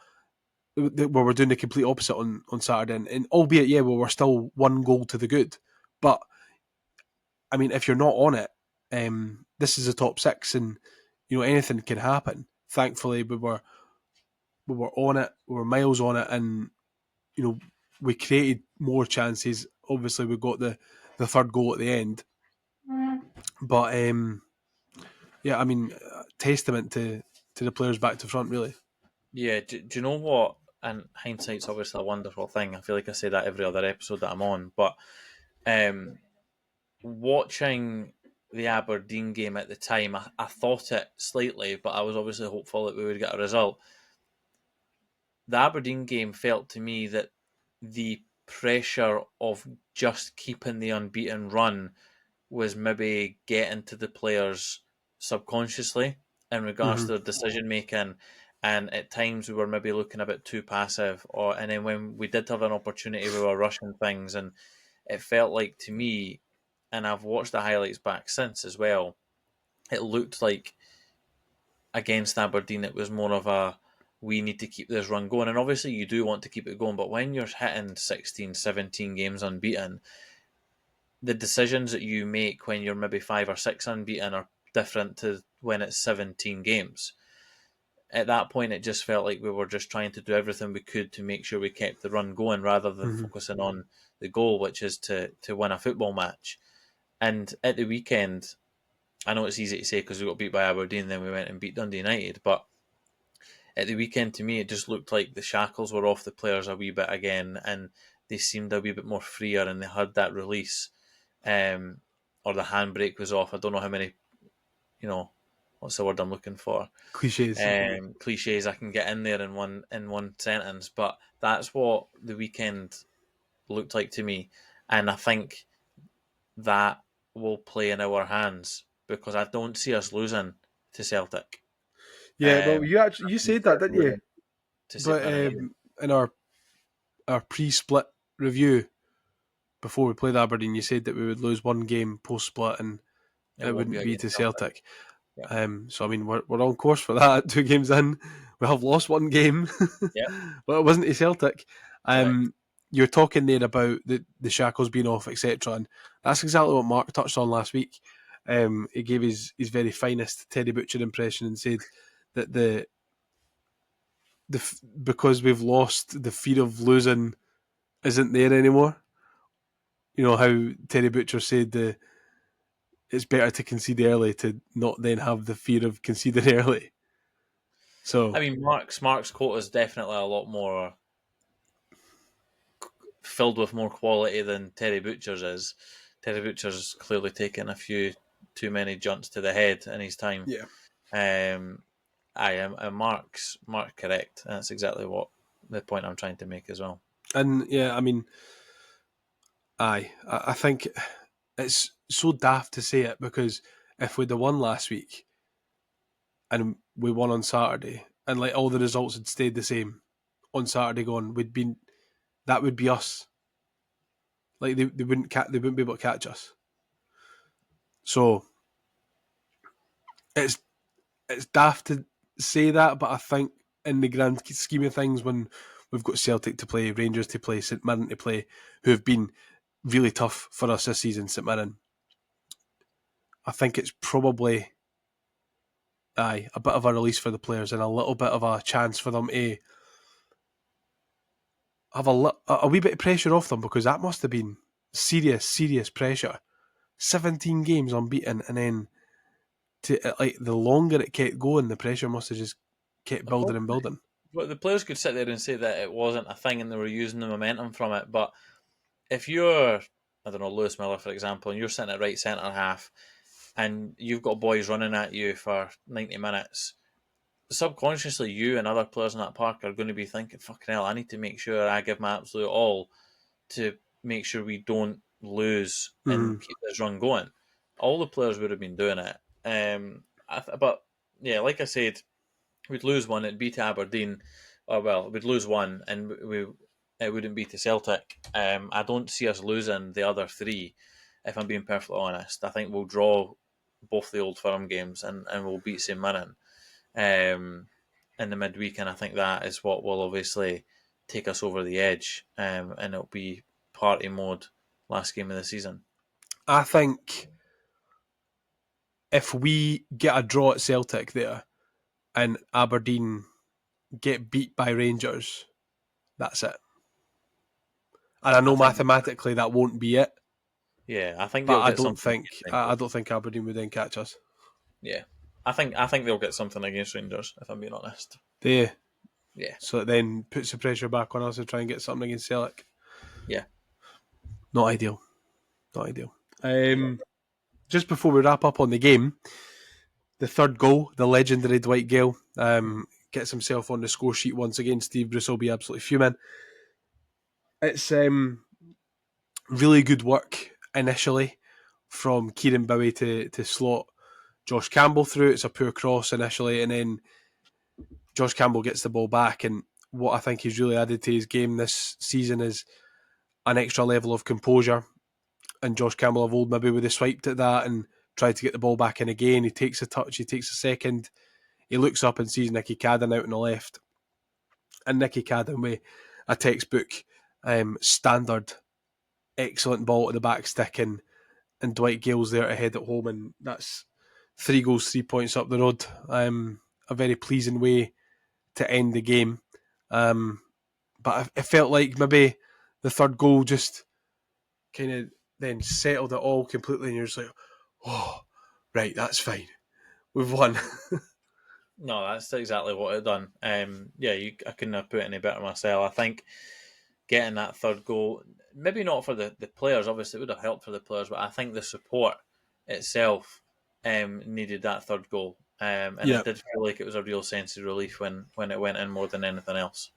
B: we were doing the complete opposite on Saturday, and albeit, yeah, we were still one goal to the good. But I mean, if you're not on it, this is a top six, and anything can happen. Thankfully, we we were on it, we were miles on it, and we created more chances. Obviously, we got the third goal at the end, but testament to the players back to front, really.
C: Yeah, do you know what? And hindsight's obviously a wonderful thing. I feel like I say that every other episode that I'm on. But watching the Aberdeen game at the time, I thought it slightly, but I was obviously hopeful that we would get a result. The Aberdeen game felt to me that the pressure of just keeping the unbeaten run was maybe getting to the players subconsciously in regards
B: Mm-hmm.
C: to their decision making, and at times we were maybe looking a bit too passive, and then when we did have an opportunity, we were rushing things, and it felt like to me, and I've watched the highlights back since as well. It looked like against Aberdeen, it was more of a we need to keep this run going, and obviously you do want to keep it going, but when you're hitting 16, 17 games unbeaten, the decisions that you make when you're maybe 5 or 6 unbeaten are different to when it's 17 games. At that point, it just felt like we were just trying to do everything we could to make sure we kept the run going rather than
B: Mm-hmm.
C: focusing on the goal, which is to win a football match. And at the weekend, I know it's easy to say because we got beat by Aberdeen, then we went and beat Dundee United, but at the weekend, to me, it just looked like the shackles were off the players a wee bit again, and they seemed a wee bit more freer, and they had that release, or the handbrake was off. I don't know how many, what's the word I'm looking for?
B: Cliches.
C: Cliches I can get in there in one sentence, but that's what the weekend looked like to me, and I think that will play in our hands because I don't see us losing to Celtic.
B: Yeah, well, you said that, didn't you?
C: To St
B: But
C: Mirren,
B: in our pre-split review before we played Aberdeen, you said that we would lose one game post-split and
C: it
B: it
C: won't be
B: wouldn't be
C: against
B: to
C: Celtic.
B: Celtic.
C: Yeah.
B: So I mean, we're on course for that. 2 games in, we have lost one game.
C: Yeah.
B: Well, it wasn't to Celtic.
C: Correct.
B: You're talking there about the shackles being off, etc., and that's exactly what Mark touched on last week. He gave his very finest Teddy Butcher impression and said that because we've lost, the fear of losing isn't there anymore. You know how Teddy Butcher said it's better to concede early to not then have the fear of conceding early.
C: I
B: So
C: mean, Mark's quote is definitely a lot more filled with more quality than Terry Butcher's is. Terry Butcher's clearly taken a few too many junts to the head in his time.
B: yeah,
C: Um, I am Mark correct. And that's exactly what the point I'm trying to make as well.
B: and yeah, I mean, I think it's so daft to say it because if we'd have won last week and we won on Saturday and like all the results had stayed the same on Saturday gone, that would be us. Like they wouldn't be able to catch us. So it's daft to say that, but I think in the grand scheme of things, when we've got Celtic to play, Rangers to play, St Mirren to play, who have been really tough for us this season, St Mirren, I think it's probably a bit of a release for the players and a little bit of a chance for them to have a wee bit of pressure off them because that must have been serious pressure. 17 games unbeaten, and then like the longer it kept going, the pressure must have just kept building and building.
C: But the players could sit there and say that it wasn't a thing and they were using the momentum from it. But if you're, I don't know, Lewis Miller, for example, and you're sitting at right centre half and you've got boys running at you for 90 minutes, subconsciously you and other players in that park are going to be thinking, fucking hell, I need to make sure I give my absolute all to make sure we don't lose and
B: Mm-hmm.
C: keep this run going. All the players would have been doing it. But yeah, like I said, we'd lose one, it'd be to Aberdeen. Or well, we'd lose one and it wouldn't be to Celtic. I don't see us losing the other three, if I'm being perfectly honest. I think we'll draw both the Old Firm games and we'll beat St Mirren in the midweek, and I think that is what will obviously take us over the edge, and it'll be party mode last game of the season.
B: I think if we get a draw at Celtic there and Aberdeen get beat by Rangers, that's it. And I know mathematically that won't be it.
C: Yeah, I think
B: but
C: they'll
B: I
C: get
B: don't
C: something.
B: think I don't think Aberdeen would then catch us.
C: Yeah, I think they'll get something against Rangers. If I'm being honest.
B: They
C: Yeah.
B: So it then puts the pressure back on us to try and get something against Celtic.
C: Yeah.
B: Not ideal. Just before we wrap up on the game, the third goal, the legendary Dwight Gale, gets himself on the score sheet once again. Steve Bruce will be absolutely fuming. It's really good work initially from Kieran Bowie to slot Josh Campbell through. It's a poor cross initially, and then Josh Campbell gets the ball back. And what I think he's really added to his game this season is an extra level of composure. And Josh Campbell of old maybe would have swiped at that and tried to get the ball back in again. He takes a touch, he takes a second, he looks up and sees Nicky Cadden out on the left. And Nicky Cadden with a textbook standard, excellent ball to the back stick, and Dwight Gale's there to head it home, and that's 3 goals, 3 points up the road. A very pleasing way to end the game. But it felt like maybe the third goal just kind of then settled it all completely, and you're just like, oh, right, that's fine. We've won.
C: No, that's exactly what it done. I couldn't have put it any better myself. I think getting that third goal, maybe not for the players, obviously it would have helped for the players, but I think the support itself needed that third goal. And it did feel like it was a real sense of relief when it went in more than anything else.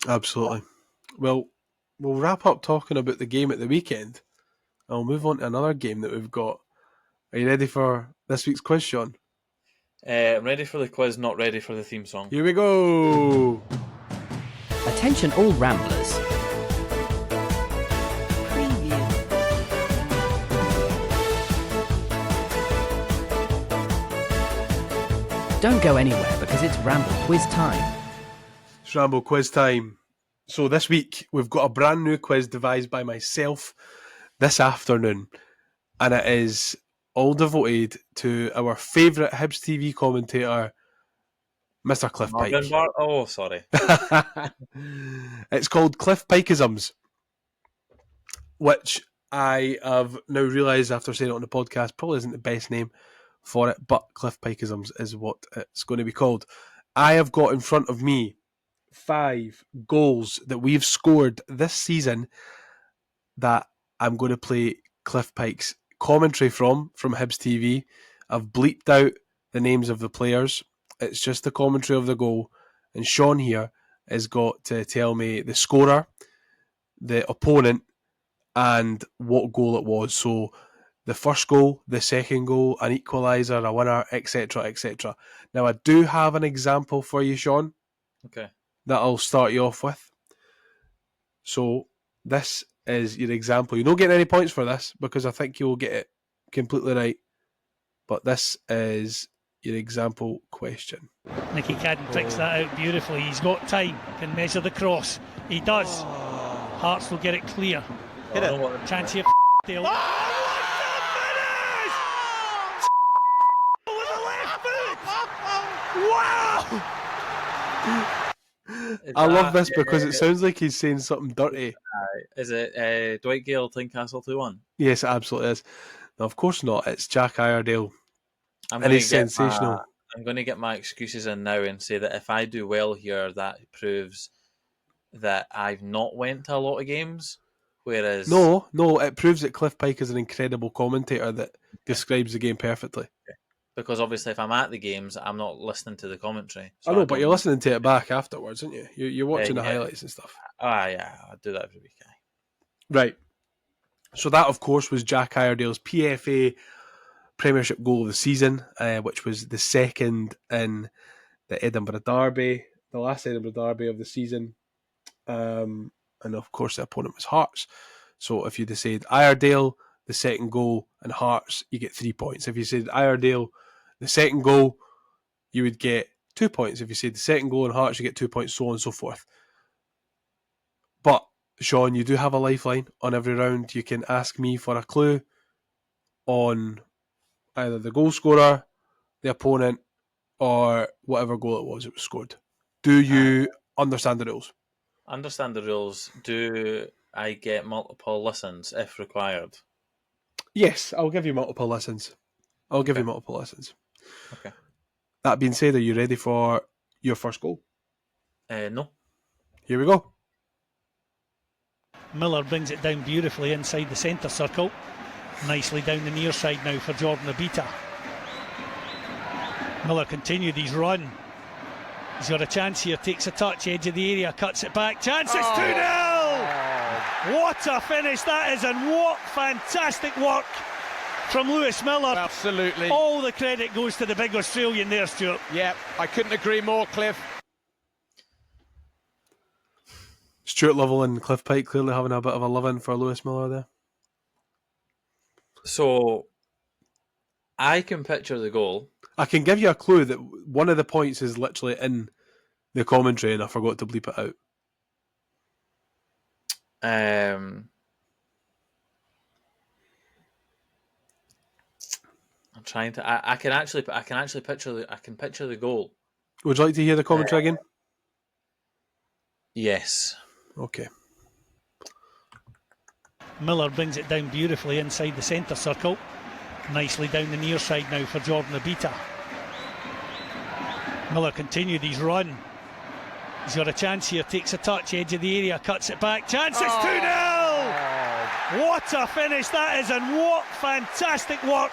B: Absolutely. Well, we'll wrap up talking about the game at the weekend. And we'll move on to another game that we've got. Are you ready for this week's quiz, Shaun?
C: I'm ready for the quiz, not ready for the theme song.
B: Here we go.
D: Attention all ramblers. Don't go anywhere because it's Ramble quiz time.
B: It's Ramble quiz time. So this week we've got a brand new quiz devised by myself this afternoon, and it is all devoted to our favourite Hibs TV commentator, Mr. Cliff Pike.
C: Oh, sorry.
B: It's called Cliff Pikeisms, which I have now realised after saying it on the podcast probably isn't the best name for it, but Cliff Pikeisms is what it's going to be called. I have got in front of me 5 goals that we've scored this season that I'm going to play Cliff Pike's commentary from Hibs TV. I've bleeped out the names of the players. It's just the commentary of the goal. And Shaun here has got to tell me the scorer, the opponent, and what goal it was. So the first goal, the second goal, an equaliser, a winner, etc., etc. Now, I do have an example for you, Shaun.
C: Okay.
B: That I'll start you off with. So this is your example. You're not getting any points for this because I think you'll get it completely right. But this is your example question.
E: Nicky Cadden picks that out beautifully. He's got time, can measure the cross. He does. Hearts will get it clear.
C: Hit it.
E: Chance here, Dale. With the left foot! Wow!
B: I love this because it sounds like he's saying something dirty.
C: Is it Dwight Gale, Tynecastle 2-1?
B: Yes, it absolutely is. No, of course not. It's Jack Iredale. And he's sensational.
C: I'm going to get my excuses in now and say that if I do well here, that proves that I've not went to a lot of games. Whereas
B: No, it proves that Cliff Pike is an incredible commentator that describes the game perfectly.
C: Because obviously if I'm at the games, I'm not listening to the commentary. So
B: I know, but you're listening to it back afterwards, aren't you? You're watching the highlights and stuff.
C: Yeah, I do that every week.
B: Right. So that, of course, was Jack Iredale's PFA Premiership goal of the season, which was the second in the Edinburgh Derby, the last Edinburgh Derby of the season. And, of course, the opponent was Hearts. So if you'd have said Iredale, the second goal, and Hearts, you get 3 points. If you said Iredale, the second goal, you would get 2 points. If you said the second goal and Hearts, you get 2 points, so on and so forth. But, Shaun, you do have a lifeline on every round. You can ask me for a clue on either the goal scorer, the opponent, or whatever goal it was scored. Do you understand the rules?
C: Understand the rules. Do I get multiple listens if required?
B: Yes, I'll give you multiple listens.
C: Okay. Okay.
B: That being said, are you ready for your first goal?
C: No.
B: Here we go.
E: Miller brings it down beautifully inside the centre circle. Nicely down the near side now for Jordan Obita. Miller continued his run. He's got a chance here, takes a touch, edge of the area, cuts it back. Chance, it's 2-0! What a finish that is, and what fantastic work from Lewis Miller.
A: Absolutely.
E: All the credit goes to the big Australian there, Stuart.
A: Yeah, I couldn't agree more, Cliff.
B: Stuart Lovell and Cliff Pike clearly having a bit of a love-in for Lewis Miller there.
C: So, I can picture the goal.
B: I can give you a clue that one of the points is literally in the commentary and I forgot to bleep it out.
C: I'm trying to. I can actually picture the goal.
B: Would you like to hear the commentary again?
C: Yes.
B: Okay.
E: Miller brings it down beautifully inside the centre circle. Nicely down the near side now for Jordan Obita. Miller continued his run. He's got a chance here, takes a touch, edge of the area, cuts it back. Chance, it's 2-0! What a finish that is, and what fantastic work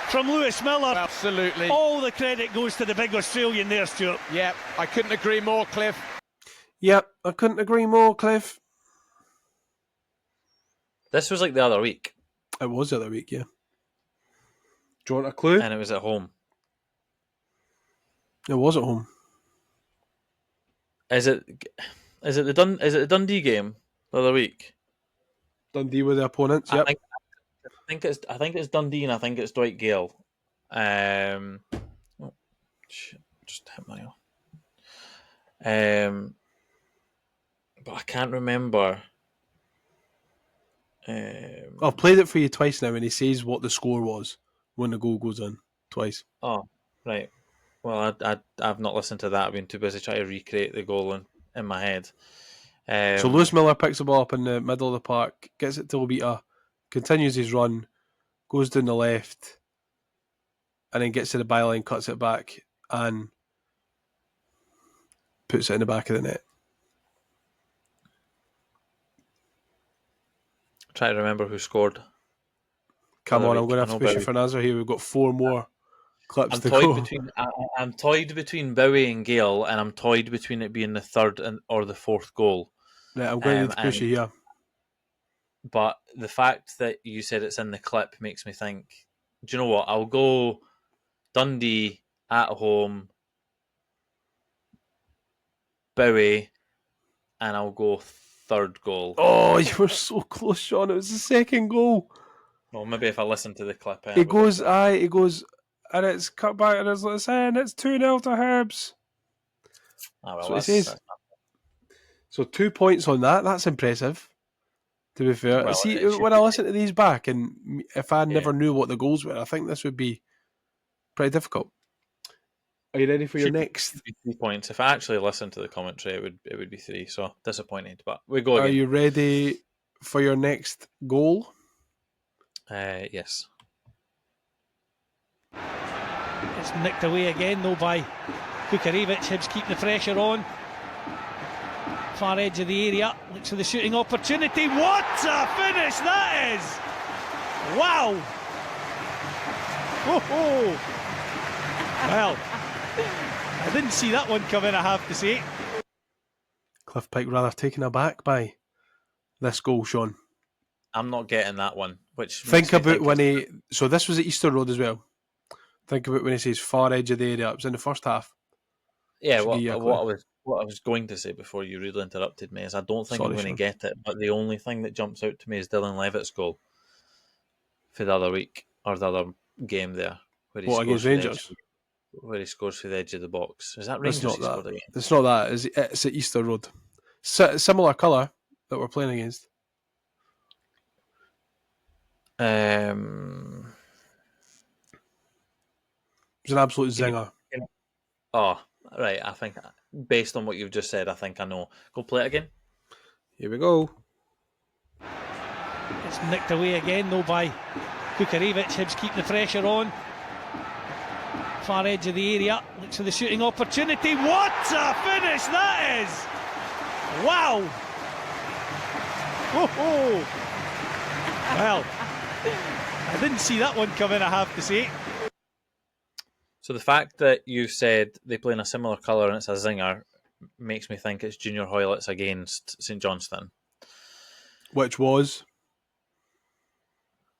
E: from Lewis Miller.
A: Absolutely.
E: All the credit goes to the big Australian there, Stuart.
A: Yeah, I couldn't agree more, Cliff.
B: Yep, I couldn't agree more, Cliff.
C: This was like the other week.
B: It was the other week, yeah. Do you want a clue?
C: And it was at home.
B: It was at home.
C: Is it the Dundee game the other week?
B: Dundee were the opponents, yep.
C: I think it's Dundee and I think it's Dwight Gale. Just hit my but I can't remember.
B: I've played it for you twice now and he says what the score was when the goal goes in. Twice.
C: Oh, right. Well, I've not listened to that. I've been too busy trying to recreate the goal in my head.
B: So Lewis Miller picks the ball up in the middle of the park, gets it to Obita, continues his run, goes down the left, and then gets to the byline, cuts it back, and puts it in the back of the net.
C: Try to remember who scored.
B: Come on, I'm going to have to push you for an answer here. We've got 4 more clips to go.
C: I'm toyed between Bowie and Gale, and I'm toyed between it being the third or the fourth goal.
B: Right, I'm going to need to push you here.
C: But the fact that you said it's in the clip makes me think, do you know what? I'll go Dundee at home, Bowie, and I'll go third goal.
B: Oh, you were so close, Shaun. It was the second goal.
C: Well, maybe if I listen to the clip.
B: He goes, and it's cut back, and it's in. It's 2-0 to Hibs. That's what he says. So 2 points on that. That's impressive, to be fair.
C: Well,
B: see, when I listen to these back, and if I never knew what the goals were, I think this would be pretty difficult. Are you ready for your next?
C: 3 points. If I actually listened to the commentary, it would be 3. So disappointed, but we go again.
B: Are you ready for your next goal?
C: Yes.
E: It's nicked away again, though, by Kukarevic. Hibs keep the pressure on. Far edge of the area. Looks for the shooting opportunity. What a finish that is! Wow! Oh. Well, I didn't see that one coming, I have to say.
B: Cliff Pike rather taken aback by this goal, Shaun.
C: I'm not getting that one. Which
B: think about when he. So this was at Easter Road as well. Think about when he says far edge of the area. It was in the first half.
C: Yeah, what I was going to say before you rudely interrupted me is I don't think I'm going to get it. But the only thing that jumps out to me is Dylan Levitt's goal for the other week or the other game there. Where he
B: against Rangers?
C: Where he scores for the edge of the box. Is that Rangers?
B: It's not that. It's not that. It's at Easter Road. Similar colour that we're playing against. It was an absolute zinger.
C: Oh, right. I think based on what you've just said, I think I know. Go play it again.
B: Here we go.
E: It's nicked away again, though, by Kukarevic. Hibs keeping the pressure on. Far edge of the area. Looks for the shooting opportunity. What a finish that is! Wow! Oh! Well, I didn't see that one coming, I have to say.
C: So the fact that you said they play in a similar colour and it's a zinger makes me think it's Junior Hoylett against St Johnstone.
B: Which was?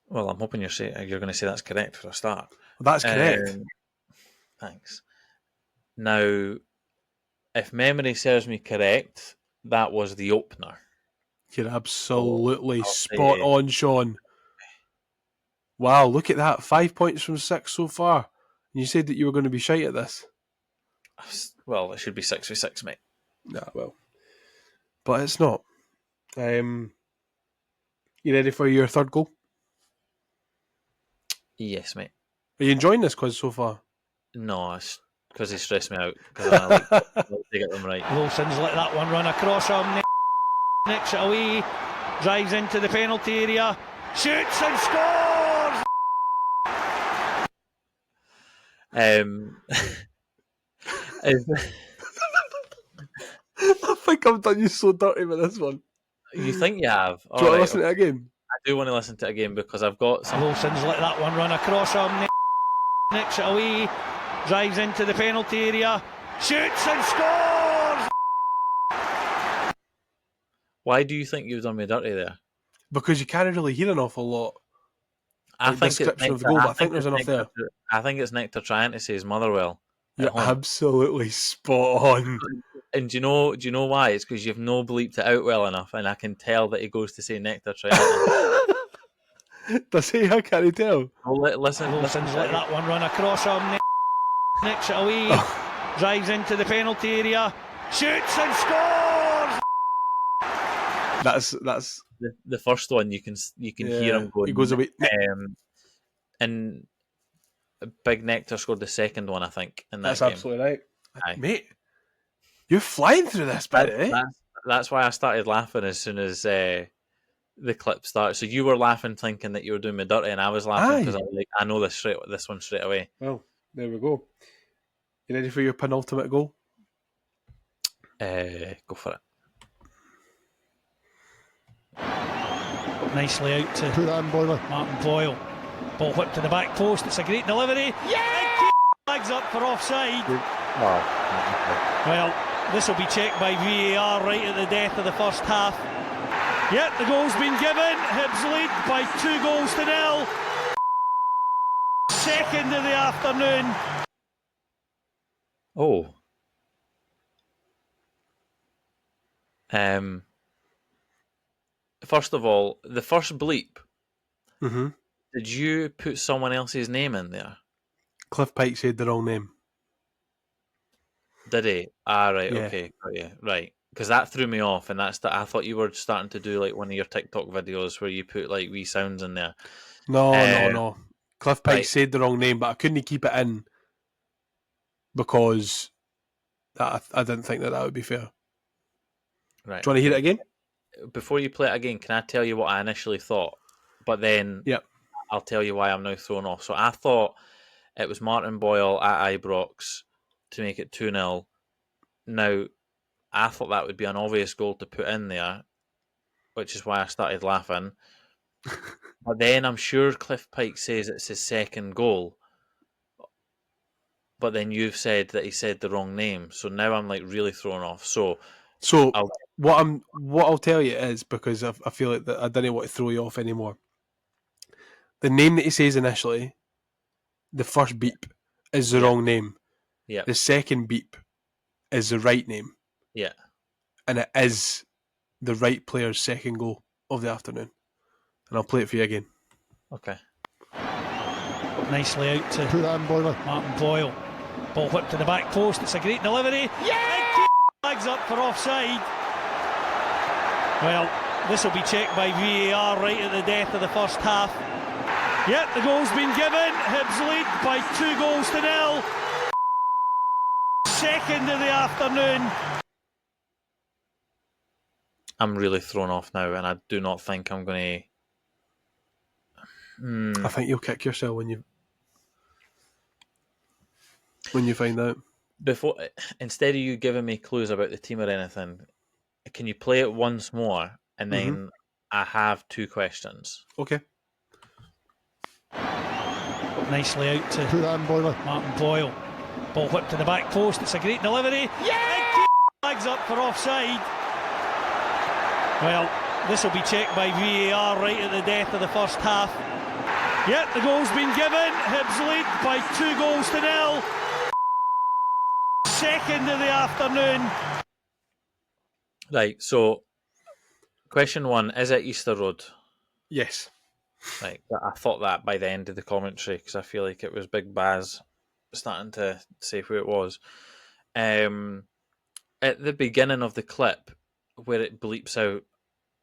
C: Well, I'm hoping you're going to say that's correct for a start.
B: Well, that's correct.
C: Thanks. Now, if memory serves me correct, that was the opener.
B: You're absolutely
C: I'll
B: spot
C: say-
B: on, Shaun. Wow, look at that. 5 points from 6 so far. And you said that you were going to be shite at this.
C: Well, it should be 6v6, mate.
B: Nah, well. But it's not. You ready for your third goal?
C: Yes, mate.
B: Are you enjoying this quiz so far?
C: No, it's because he stressed me out. Because I like to get them right.
E: Wilson's let that one run across him. Nicks it away. Drives into the penalty area. Shoots and scores!
B: I think I've done you so dirty with this one.
C: You think you have?
B: Do you want to listen to it again?
C: I do want to listen to it again because I've got some.
E: Wilson's let that one run across him. Nicks it away. Drives into the penalty area. Shoots and scores!
C: Why do you think you've done me dirty there?
B: Because you can't really hear an awful lot.
C: I
B: Like
C: think it's
B: description of the
C: Nectar-
B: goal, but I think there's enough there.
C: I think it's Nectar trying to say his Motherwell. at
B: You're
C: home.
B: absolutely spot on.
C: And do you know why? It's because you've no bleeped it out well enough, and I can tell that he goes to say Nectar Triangle.
B: Does he? How can he tell?
C: Listen.
E: Wilson's let that one run across him. Nicks it away. Drives into the penalty area. Shoots and scores!
B: That's
C: The first one you can hear him going.
B: He goes away.
C: And Big Nectar scored the second one, I think, in that
B: That's
C: game.
B: absolutely right,
C: Aye.
B: mate. You're flying through this bit, eh?
C: That's why I started laughing as soon as the clip started. So you were laughing, thinking that you were doing me dirty, and I was laughing because I know this one straight away.
B: Well, there we go. You ready for your penultimate goal?
C: Go for it.
E: Nicely out to
F: Put that in, Boiler.
E: Martin Boyle. Ball whipped to the back post. It's a great delivery. Yeah! Flags up for offside. Well, this will be checked by VAR right at the death of the first half. Yep, the goal's been given. Hibs lead by 2-0. Second of the afternoon.
C: Oh. First of all, the first bleep.
B: Mm-hmm.
C: Did you put someone else's name in there?
B: Cliff Pike said the wrong name.
C: Did he? Ah, right.
B: Yeah.
C: Okay. Got you. Right. Because that threw me off, and I thought you were starting to do like one of your TikTok videos where you put like wee sounds in there.
B: No. Cliff Pike
C: right.
B: said the wrong name, but I couldn't keep it in because I didn't think that would be fair.
C: Right.
B: Do you want to hear it again?
C: Before you play it again, can I tell you what I initially thought? But then I'll tell you why I'm now thrown off. So I thought it was Martin Boyle at Ibrox to make it 2-0. Now, I thought that would be an obvious goal to put in there, which is why I started laughing. But then I'm sure Cliff Pike says it's his second goal. But then you've said that he said the wrong name. So now I'm like really thrown off. So
B: what I'll tell you is, because I feel like that I didn't want to throw you off anymore. The name that he says initially, the first beep, is the wrong name.
C: Yeah.
B: The second beep is the right name.
C: Yeah.
B: And it is the right player's second goal of the afternoon. And I'll play it for you again.
C: Okay.
E: Nicely out to
F: Put that in, Boiler.
E: Martin Boyle. Ball whipped to the back post. It's a great delivery. Yeah! Flags up for offside. Well, this will be checked by VAR right at the death of the first half. Yep, the goal's been given. Hibs lead by 2-0. Second of the afternoon.
C: I'm really thrown off now, and I do not think I'm going to.
B: I think you'll kick yourself when you find out.
C: Before, instead of you giving me clues about the team or anything, can you play it once more, and then I have 2 questions.
B: Okay.
E: Nicely out to Martin Boyle. Ball whipped to the back post. It's a great delivery. Yeah! Flags up for offside. Well, this will be checked by VAR right at the death of the first half. Yep, the goal's been given. Hibs lead by 2-0. Second of the afternoon.
C: Right, so question 1, is it Easter Road?
B: Yes.
C: Right, I thought that by the end of the commentary because I feel like it was Big Baz starting to say who it was. At the beginning of the clip, where it bleeps out,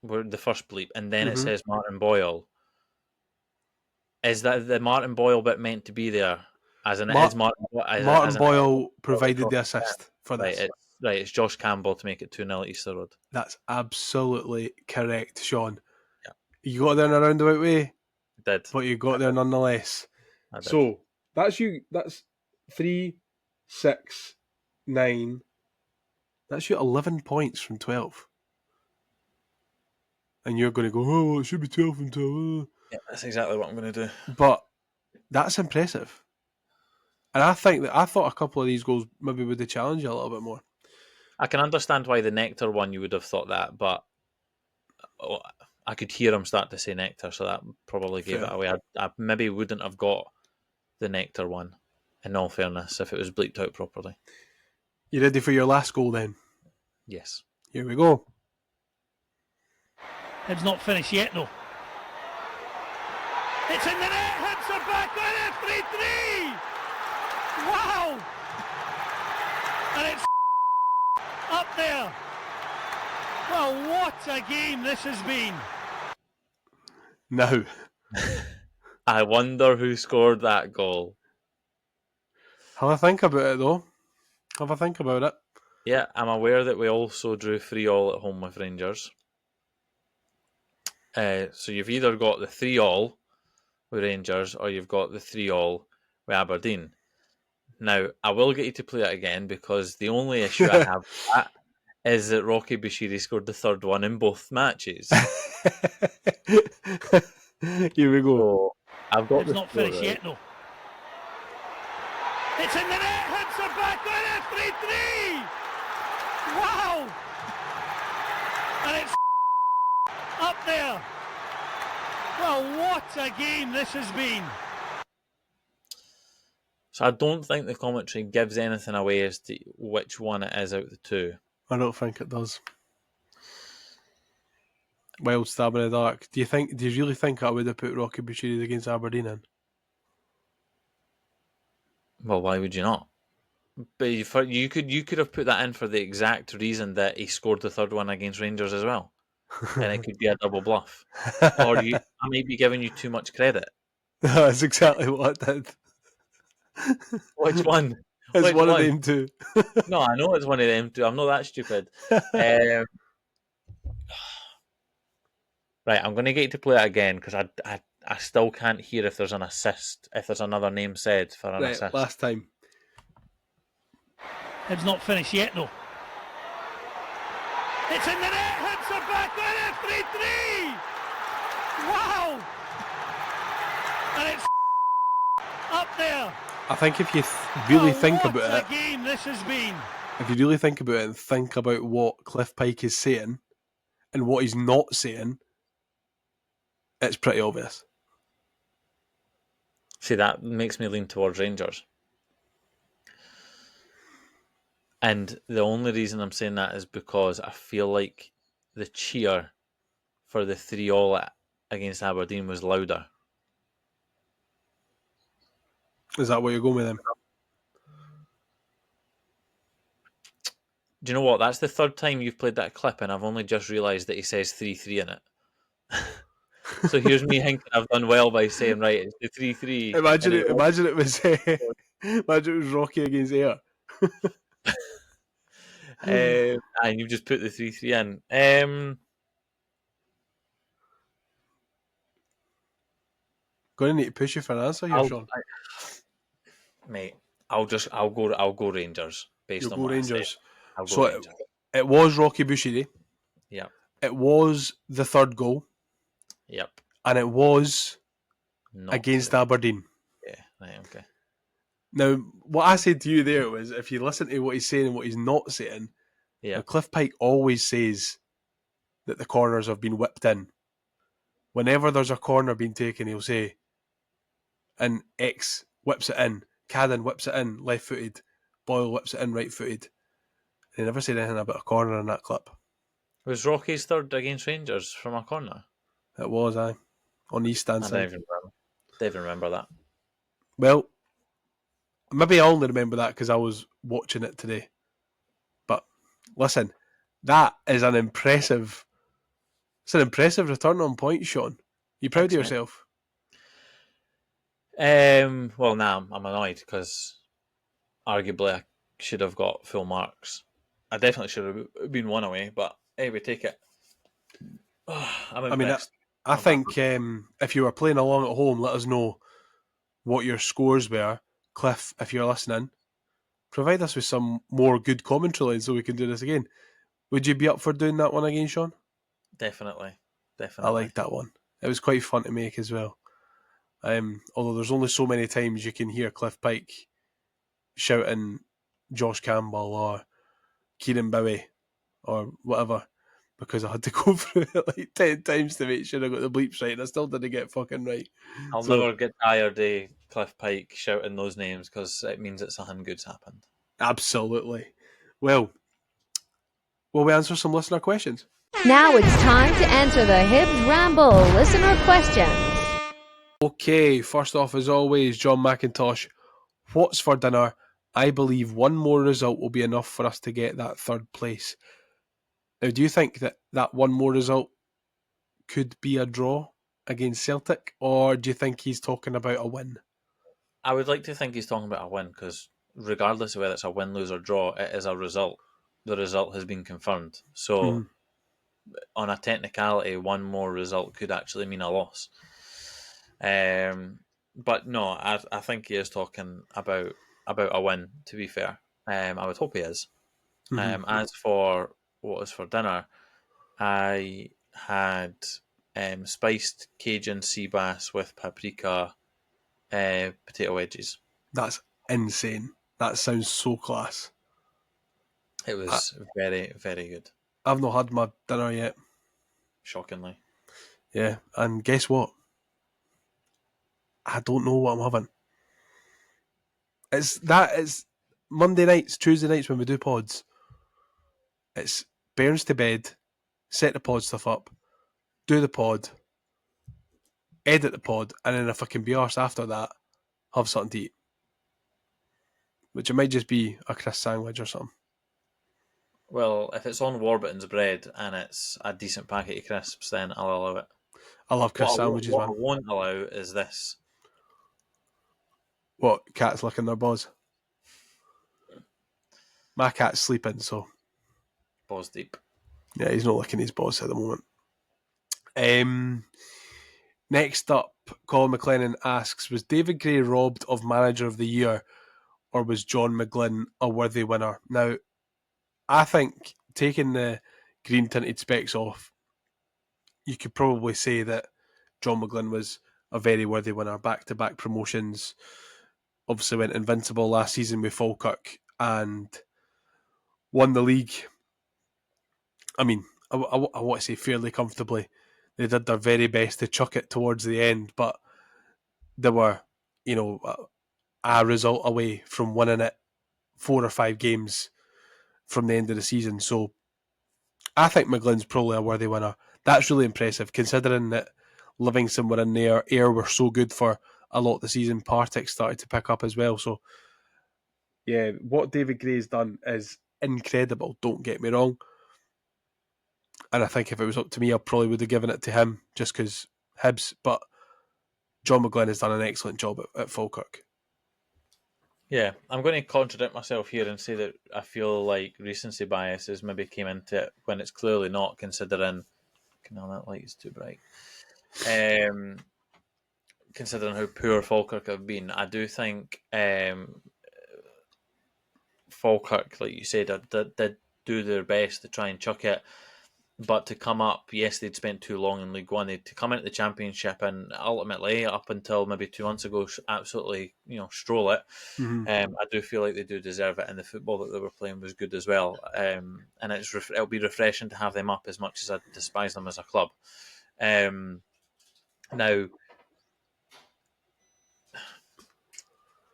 C: where the first bleep, and then it says Martin Boyle. Is that the Martin Boyle bit meant to be there? As in, is Martin
B: Boyle provided the assist for this.
C: It's Josh Campbell to make it 2-0 Easter Road.
B: That's absolutely correct, Shaun.
C: Yeah.
B: You got there in a roundabout way,
C: Did.
B: but you got there nonetheless.
C: I did.
B: So that's you. That's 3, 6, 9. That's you 11 points from 12. And you're going to go, oh, well, it should be 12 from 12.
C: Yeah, that's exactly what I'm going to do.
B: But that's impressive. And I thought a couple of these goals maybe would have challenged you a little bit more.
C: I can understand why the Nectar one you would have thought that, but I could hear him start to say Nectar, so that probably gave it away. I maybe wouldn't have got the Nectar one, in all fairness, if it was bleeped out properly.
B: You ready for your last goal then?
C: Yes.
B: Here we go.
E: Hibs not finished yet, though. It's in the net. Hibs are back on it. 3-3. Wow. And it's up there. Well, what a game this has been.
B: Now.
C: I wonder who scored that goal.
B: Have a think about it, though. Have a think about it.
C: Yeah, I'm aware that we also drew 3-3 at home with Rangers. So you've either got the 3-3 with Rangers or you've got the 3-3 with Aberdeen. Now, I will get you to play that again because the only issue I have with that is that Rocky Bashiri scored the third one in both matches.
B: Here we go.
C: So I've got
E: It's not finished yet, though. It's in the net. Hibs are back on it. 3-3. Wow. And it's up there. Well, what a game this has been.
C: So I don't think the commentary gives anything away as to which one it is out of the two.
B: I don't think it does. Wild stab in the dark. Do you really think I would have put Rocky Bashiri against Aberdeen in?
C: Well, why would you not? But you could have put that in for the exact reason that he scored the third one against Rangers as well. And it could be a double bluff. Or I may be giving you too much credit.
B: That's exactly what I did.
C: Which one?
B: It's
C: Which
B: one of them two.
C: No, I know it's one of them two. I'm not that stupid. Right, I'm going to get you to play it again because I still can't hear if there's an assist, if there's another name said for an assist.
B: Last time.
E: Hibs not finished yet, though. It's in the net. Hibs are back on it. 3-3. Wow. And it's up there.
B: I think if you really think about it,
E: what a game this has been.
B: if you really think about it and think about what Cliff Pike is saying and what he's not saying, it's pretty obvious.
C: See, that makes me lean towards Rangers. And the only reason I'm saying that is because I feel like the cheer for the 3-3 against Aberdeen was louder.
B: Is that what you're going with then?
C: Do you know what? That's the third time you've played that clip and I've only just realised that he says 3-3 in it. So here's me thinking I've done well by saying, right, it's the 3-3.
B: Imagine it was Rocky against Ayr.
C: And you've just put the 3-3 in.
B: Going to need to push you for an answer here,
C: I'll,
B: Sean.
C: mate, I'll go Rangers based
B: You'll
C: on
B: go
C: what
B: Rangers.
C: I said. I'll go
B: So
C: Rangers.
B: it was Rocky Bushiri.
C: Yep.
B: It was the third goal.
C: Yep.
B: And it was
C: Not
B: against
C: the-
B: Aberdeen.
C: Yeah. Right. Okay.
B: Now, what I said to you there was, if you listen to what he's saying and what he's not saying,
C: Yeah.
B: now Cliff Pike always says that the corners have been whipped in. Whenever there's a corner being taken, he'll say, and X whips it in, Cadden whips it in, left-footed, Boyle whips it in, right-footed. And he never said anything about a corner in that clip.
C: Was Rocky's third against Rangers from a corner?
B: It was, aye, on the east stand
C: I
B: side.
C: don't even remember that.
B: Well, maybe I only remember that because I was watching it today. But listen, that is an impressive. It's an impressive return on points, Sean. You proud
C: Thanks,
B: of
C: mate.
B: yourself?
C: Well, now I'm annoyed because arguably I should have got full marks. I definitely should have been one away, but hey, we take it. I'm impressed.
B: I think if you were playing along at home, let us know what your scores were. Cliff, if you're listening, provide us with some more good commentary lines so we can do this again. Would you be up for doing that one again, Sean?
C: Definitely.
B: I like that one. It was quite fun to make as well. Although there's only so many times you can hear Cliff Pike shouting Josh Campbell or Kieran Bowie or whatever, because I had to go through it like 10 times to make sure I got the bleeps right, and I still didn't get fucking right.
C: I'll
B: So-
C: never get tired of Cliff Pike shouting those names because it means that something good's happened.
B: Absolutely. Well, will we answer some listener questions?
F: Now it's time to answer the Hibs Ramble listener questions.
B: Okay, first off, as always, John McIntosh. What's for dinner? I believe one more result will be enough for us to get that third place. Now, do you think that one more result could be a draw against Celtic, or do you think he's talking about a win?
C: I would like to think he's talking about a win because regardless of whether it's a win, lose, or draw, it is a result. The result has been confirmed. So, on a technicality, one more result could actually mean a loss. But no, I think he is talking about a win, to be fair. I would hope he is. As for what was for dinner, I had spiced Cajun sea bass with paprika potato wedges.
B: That's insane. That sounds so class.
C: It was very, very good.
B: I've not had my dinner yet.
C: Shockingly.
B: Yeah, and guess what? I don't know what I'm having. It's Monday nights, Tuesday nights when we do pods. It's Bairns to bed, set the pod stuff up, do the pod, edit the pod, and then if I can be arsed after that, have something to eat. Which it might just be a crisp sandwich or something.
C: Well, if it's on Warburton's bread and it's a decent packet of crisps, then I'll allow it.
B: I love crisp sandwiches,
C: what I
B: man.
C: won't allow is this.
B: What, cats licking their balls? My cat's sleeping, so
C: Balls deep.
B: yeah, he's not licking his balls at the moment. Next up, Colin McLennan asks, was David Gray robbed of Manager of the Year, or was John McGlynn a worthy winner? Now, I think, taking the green tinted specs off, you could probably say that John McGlynn was a very worthy winner. Back-to-back promotions. Obviously went invincible last season with Falkirk and won the league. I mean, I want to say fairly comfortably. They did their very best to chuck it towards the end, but they were, a result away from winning it 4 or 5 games from the end of the season. So I think McGlynn's probably a worthy winner. That's really impressive, considering that Livingston were in there, Ayr were so good for a lot of the season, Partick started to pick up as well. So, yeah, what David Gray's done is incredible, don't get me wrong. And I think if it was up to me, I probably would have given it to him just because Hibs. But John McGlynn has done an excellent job at Falkirk.
C: Yeah, I'm going to contradict myself here and say that I feel like recency biases maybe came into it when it's clearly not, considering. No, that light is too bright. Um, Considering how poor Falkirk have been, I do think Falkirk, like you said, did do their best to try and chuck it. But to come up, yes, they'd spent too long in League One. To come into the Championship and ultimately, up until maybe 2 months ago, absolutely, stroll it.
B: Mhm.
C: I do feel like they do deserve it, and the football that they were playing was good as well. And it'll be refreshing to have them up, as much as I despise them as a club. Now,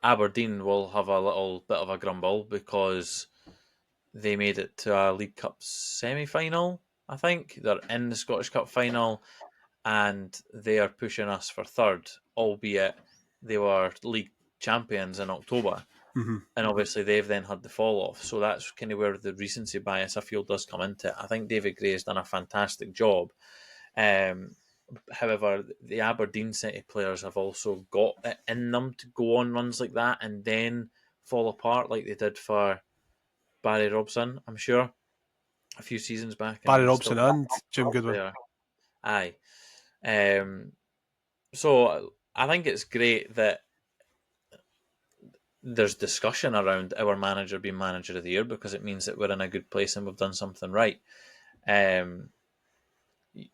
C: Aberdeen will have a little bit of a grumble because they made it to a League Cup semi-final. I think they're in the Scottish Cup final, and they are pushing us for third, albeit they were league champions in October.
B: Mhm.
C: And obviously they've then had the fall off. So that's kind of where the recency bias, I feel, does come into it. I think David Gray has done a fantastic job. However, the Aberdeen City players have also got it in them to go on runs like that and then fall apart like they did for Barry Robson, I'm sure, a few seasons back.
B: Barry
C: And still
B: Robson and Jim
C: up
B: Goodwin.
C: there. Aye. So I think it's great that there's discussion around our manager being manager of the year, because it means that we're in a good place and we've done something right.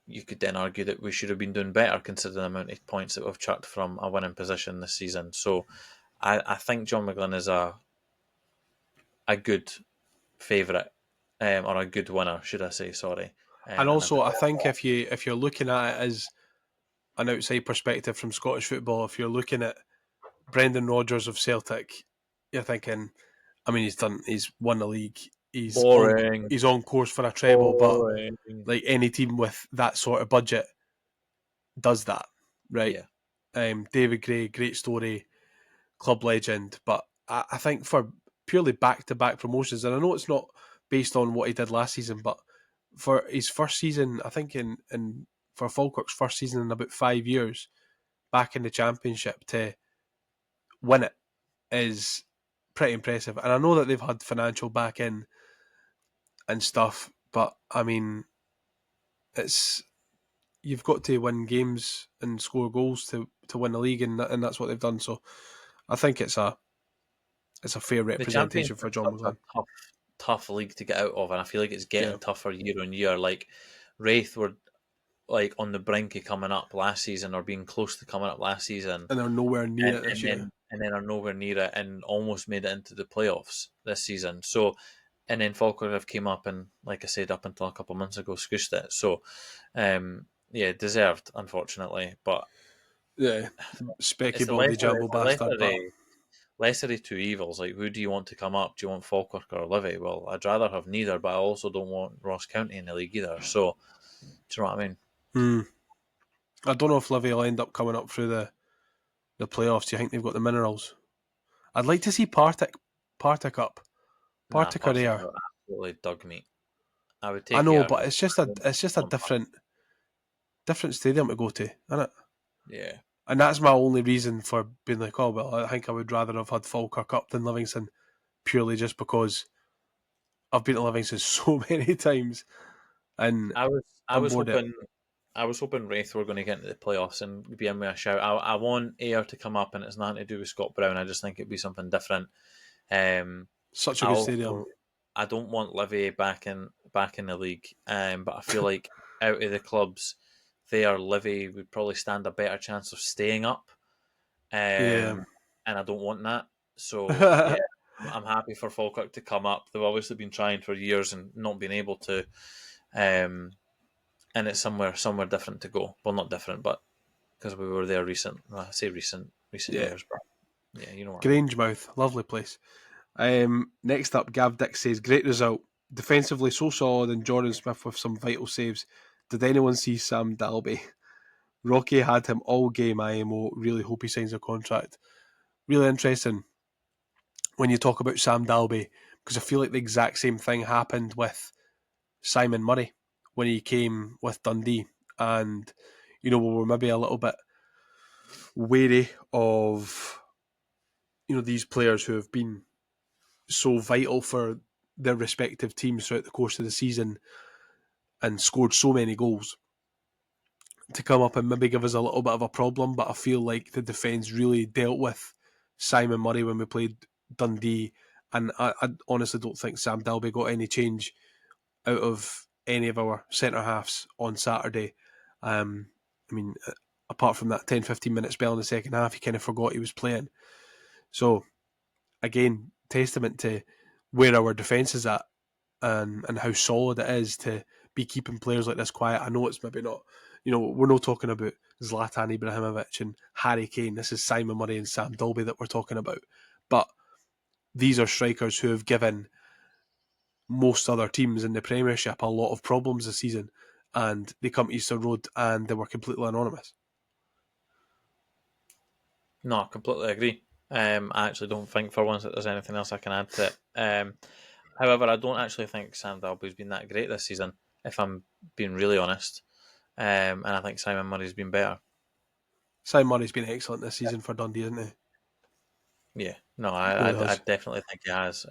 C: You could then argue that we should have been doing better considering the amount of points that we've chucked from a winning position this season. So I think John McGlynn is a good favourite, or a good winner, should I say? Sorry.
B: And
C: And I
B: also,
C: think
B: I think if you're looking at it as an outside perspective from Scottish football, if you're looking at Brendan Rodgers of Celtic, you're thinking, I mean, he's won the league,
C: boring,
B: he's on course for a treble, but
C: boring.
B: like any team with that sort of budget does that, right?
C: Yeah,
B: David Gray, great story, club legend, but I think for purely back-to-back promotions, and I know it's not based on what he did last season, but for his first season, I think in for Falkirk's first season in about 5 years, back in the Championship, to win it is pretty impressive. And I know that they've had financial back in and stuff, but I mean, it's you've got to win games and score goals to win the league, and that's what they've done. So I think it's a fair
C: the
B: representation for
C: Championship's
B: John
C: such a
B: McGlynn.
C: tough league to get out of, and I feel like it's
B: Yeah,
C: getting tougher year on year. Like Wraith were like on the brink of coming up last season, or being close to coming up last season,
B: and they're nowhere near
C: and,
B: it this
C: and
B: year.
C: then and then are nowhere near it, and almost made it into the playoffs this season. So, and then Falkirk have came up and, like I said, up until a couple of months ago, scooshed it. So, yeah, deserved, unfortunately, but
B: Yeah,
C: it's
B: specky
C: the
B: baldy jumbo bastard, but
C: lesser of two evils. Like, who do you want to come up? Do you want Falkirk or Livy? Well, I'd rather have neither, but I also don't want Ross County in the league either. So, do you know what I mean?
B: I don't know if Livy will end up coming up through the playoffs. Do you think they've got the minerals? I'd like to see Partick up.
C: Nah,
B: Partick are
C: Partick
B: there.
C: are absolutely dug meat. I would
B: I
C: take
B: know,
C: it.
B: but it's just a different stadium to go to, isn't it?
C: Yeah.
B: And that's my only reason for being like, oh well, I think I would rather have had Falkirk up than Livingston, purely just because I've been to Livingston so many times, and
C: I was I
B: I'm
C: was
B: bored of it.
C: hoping Wraith were going to get into the playoffs and be in with a shout. I want Ayr to come up, and it's nothing to do with Scott Brown. I just think it'd be something different. Um,
B: Such a
C: I
B: good
C: also
B: stadium.
C: I don't want Livy back in the league. But I feel like out of the clubs, Livy would probably stand a better chance of staying up.
B: Yeah.
C: And I don't want that. So yeah, I'm happy for Falkirk to come up. They've obviously been trying for years and not been able to. Um, and it's somewhere different to go. Well, not different, but because we were there recent. Well, I say recent
B: Yeah.
C: years, but yeah, you know what I mean.
B: Grangemouth, lovely place. Next up, Gav Dick says, great result. Defensively so solid, and Jordan Smith with some vital saves. Did anyone see Sam Dalby? Rocky had him all game, IMO. Really hope he signs a contract. Really interesting when you talk about Sam Dalby, because I feel like the exact same thing happened with Simon Murray when he came with Dundee. And, we were maybe a little bit wary of these players who have been so vital for their respective teams throughout the course of the season and scored so many goals to come up and maybe give us a little bit of a problem. But I feel like the defence really dealt with Simon Murray when we played Dundee, and I honestly don't think Sam Dalby got any change out of any of our centre halves on Saturday. I mean, apart from that 10-15 minute spell in the second half, he kind of forgot he was playing. So again, testament to where our defence is at and how solid it is to be keeping players like this quiet. I know it's maybe not, we're not talking about Zlatan Ibrahimovic and Harry Kane. This is Simon Murray and Sam Dalby that we're talking about. But these are strikers who have given most other teams in the Premiership a lot of problems this season, and they come to Easter Road and they were completely anonymous.
C: No, I completely agree. I actually don't think for once that there's anything else I can add to it. However, I don't actually think Sam Dalby's been that great this season, if I'm being really honest. And I think Simon Murray's been better.
B: Simon Murray's been excellent this season for Dundee, hasn't he?
C: Yeah, no,
B: Really
C: I
B: has.
C: definitely think he has.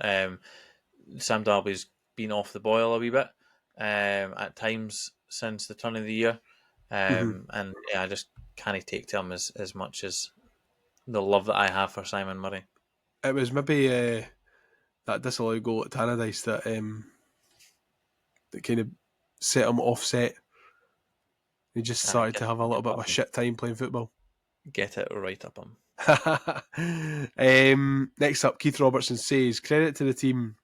C: Sam Dalby's been off the boil a wee bit at times since the turn of the year. And yeah, I just can't take to him as much as the love that I have for Simon Murray.
B: It was maybe that disallowed goal at Tannadice that kind of set him offset. He just started to have a little bit of a shit time playing football.
C: Get it right up him.
B: Next up, Keith Robertson says, credit to the team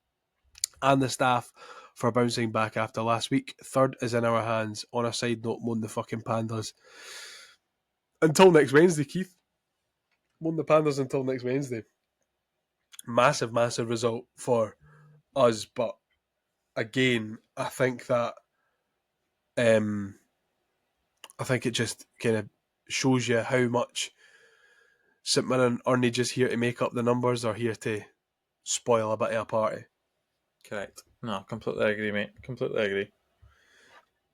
B: and the staff for bouncing back after last week. Third is in our hands. On a side note, moan the fucking Pandas. Until next Wednesday, Keith. Moan the Pandas until next Wednesday. Massive, massive result for us, but again, I think that I think it just kind of shows you how much St Mirren aren't just here to make up the numbers, or here to spoil a bit of a party.
C: Correct. No, completely agree, mate. Completely agree.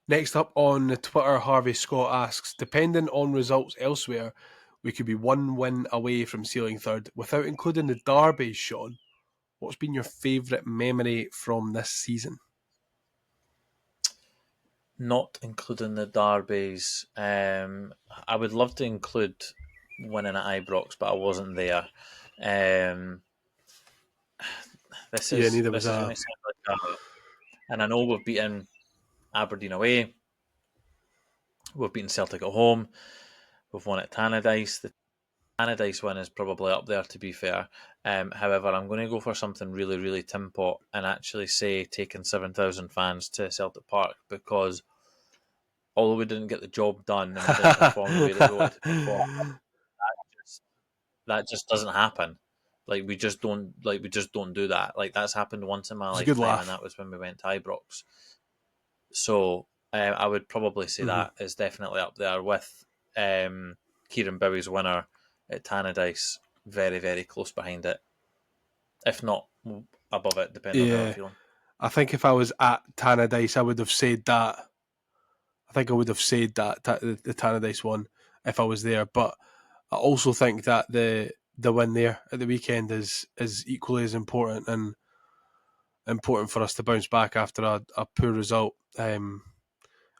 B: Next up on the Twitter, Harvey Scott asks, depending on results elsewhere, we could be one win away from ceiling third. Without including the derbies, Shaun, what's been your favourite memory from this season?
C: Not including the derbies. I would love to include winning at Ibrox, but I wasn't there. This is
B: neither
C: this
B: was
C: is
B: I.
C: going to sound like and I know we've beaten Aberdeen away, we've beaten Celtic at home, we've won at Tannadice. The Tannadice win is probably up there, to be fair. However, I'm going to go for something really, really tin pot and actually say taking 7,000 fans to Celtic Park, because although we didn't get the job done and we didn't perform the way that we wanted to perform, that just doesn't happen. We just don't do that. That's happened once in my
B: It's a good
C: lifetime,
B: laugh.
C: and that was when we went to Ibrox. So I would probably say that is definitely up there with Kieran Bowie's winner at Tannadice, very, very close behind it, if not above it, depending on how I'm feeling.
B: I think if I was at Tannadice, I would have said that. I think I would have said that the Tannadice one if I was there. But I also think that the win there at the weekend is equally as important, and important for us to bounce back after a poor result. And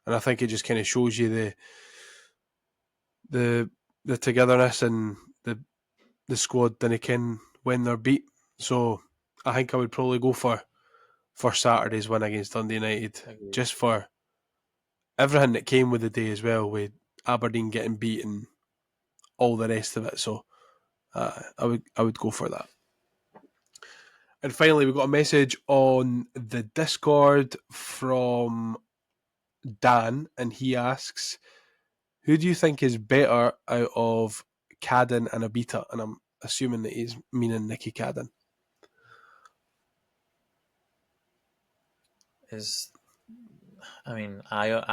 B: I think it just kind of shows you the togetherness and the squad didn't ken when they're beat. So I think I would probably go for Saturday's win against Dundee United, just for everything that came with the day as well, with Aberdeen getting beat and all the rest of it. So I would go for that. And finally, we got a message on the Discord from Dan, and he asks, who do you think is better out of Cadden and Abita? And I'm assuming that he's meaning Nicky Cadden.
C: I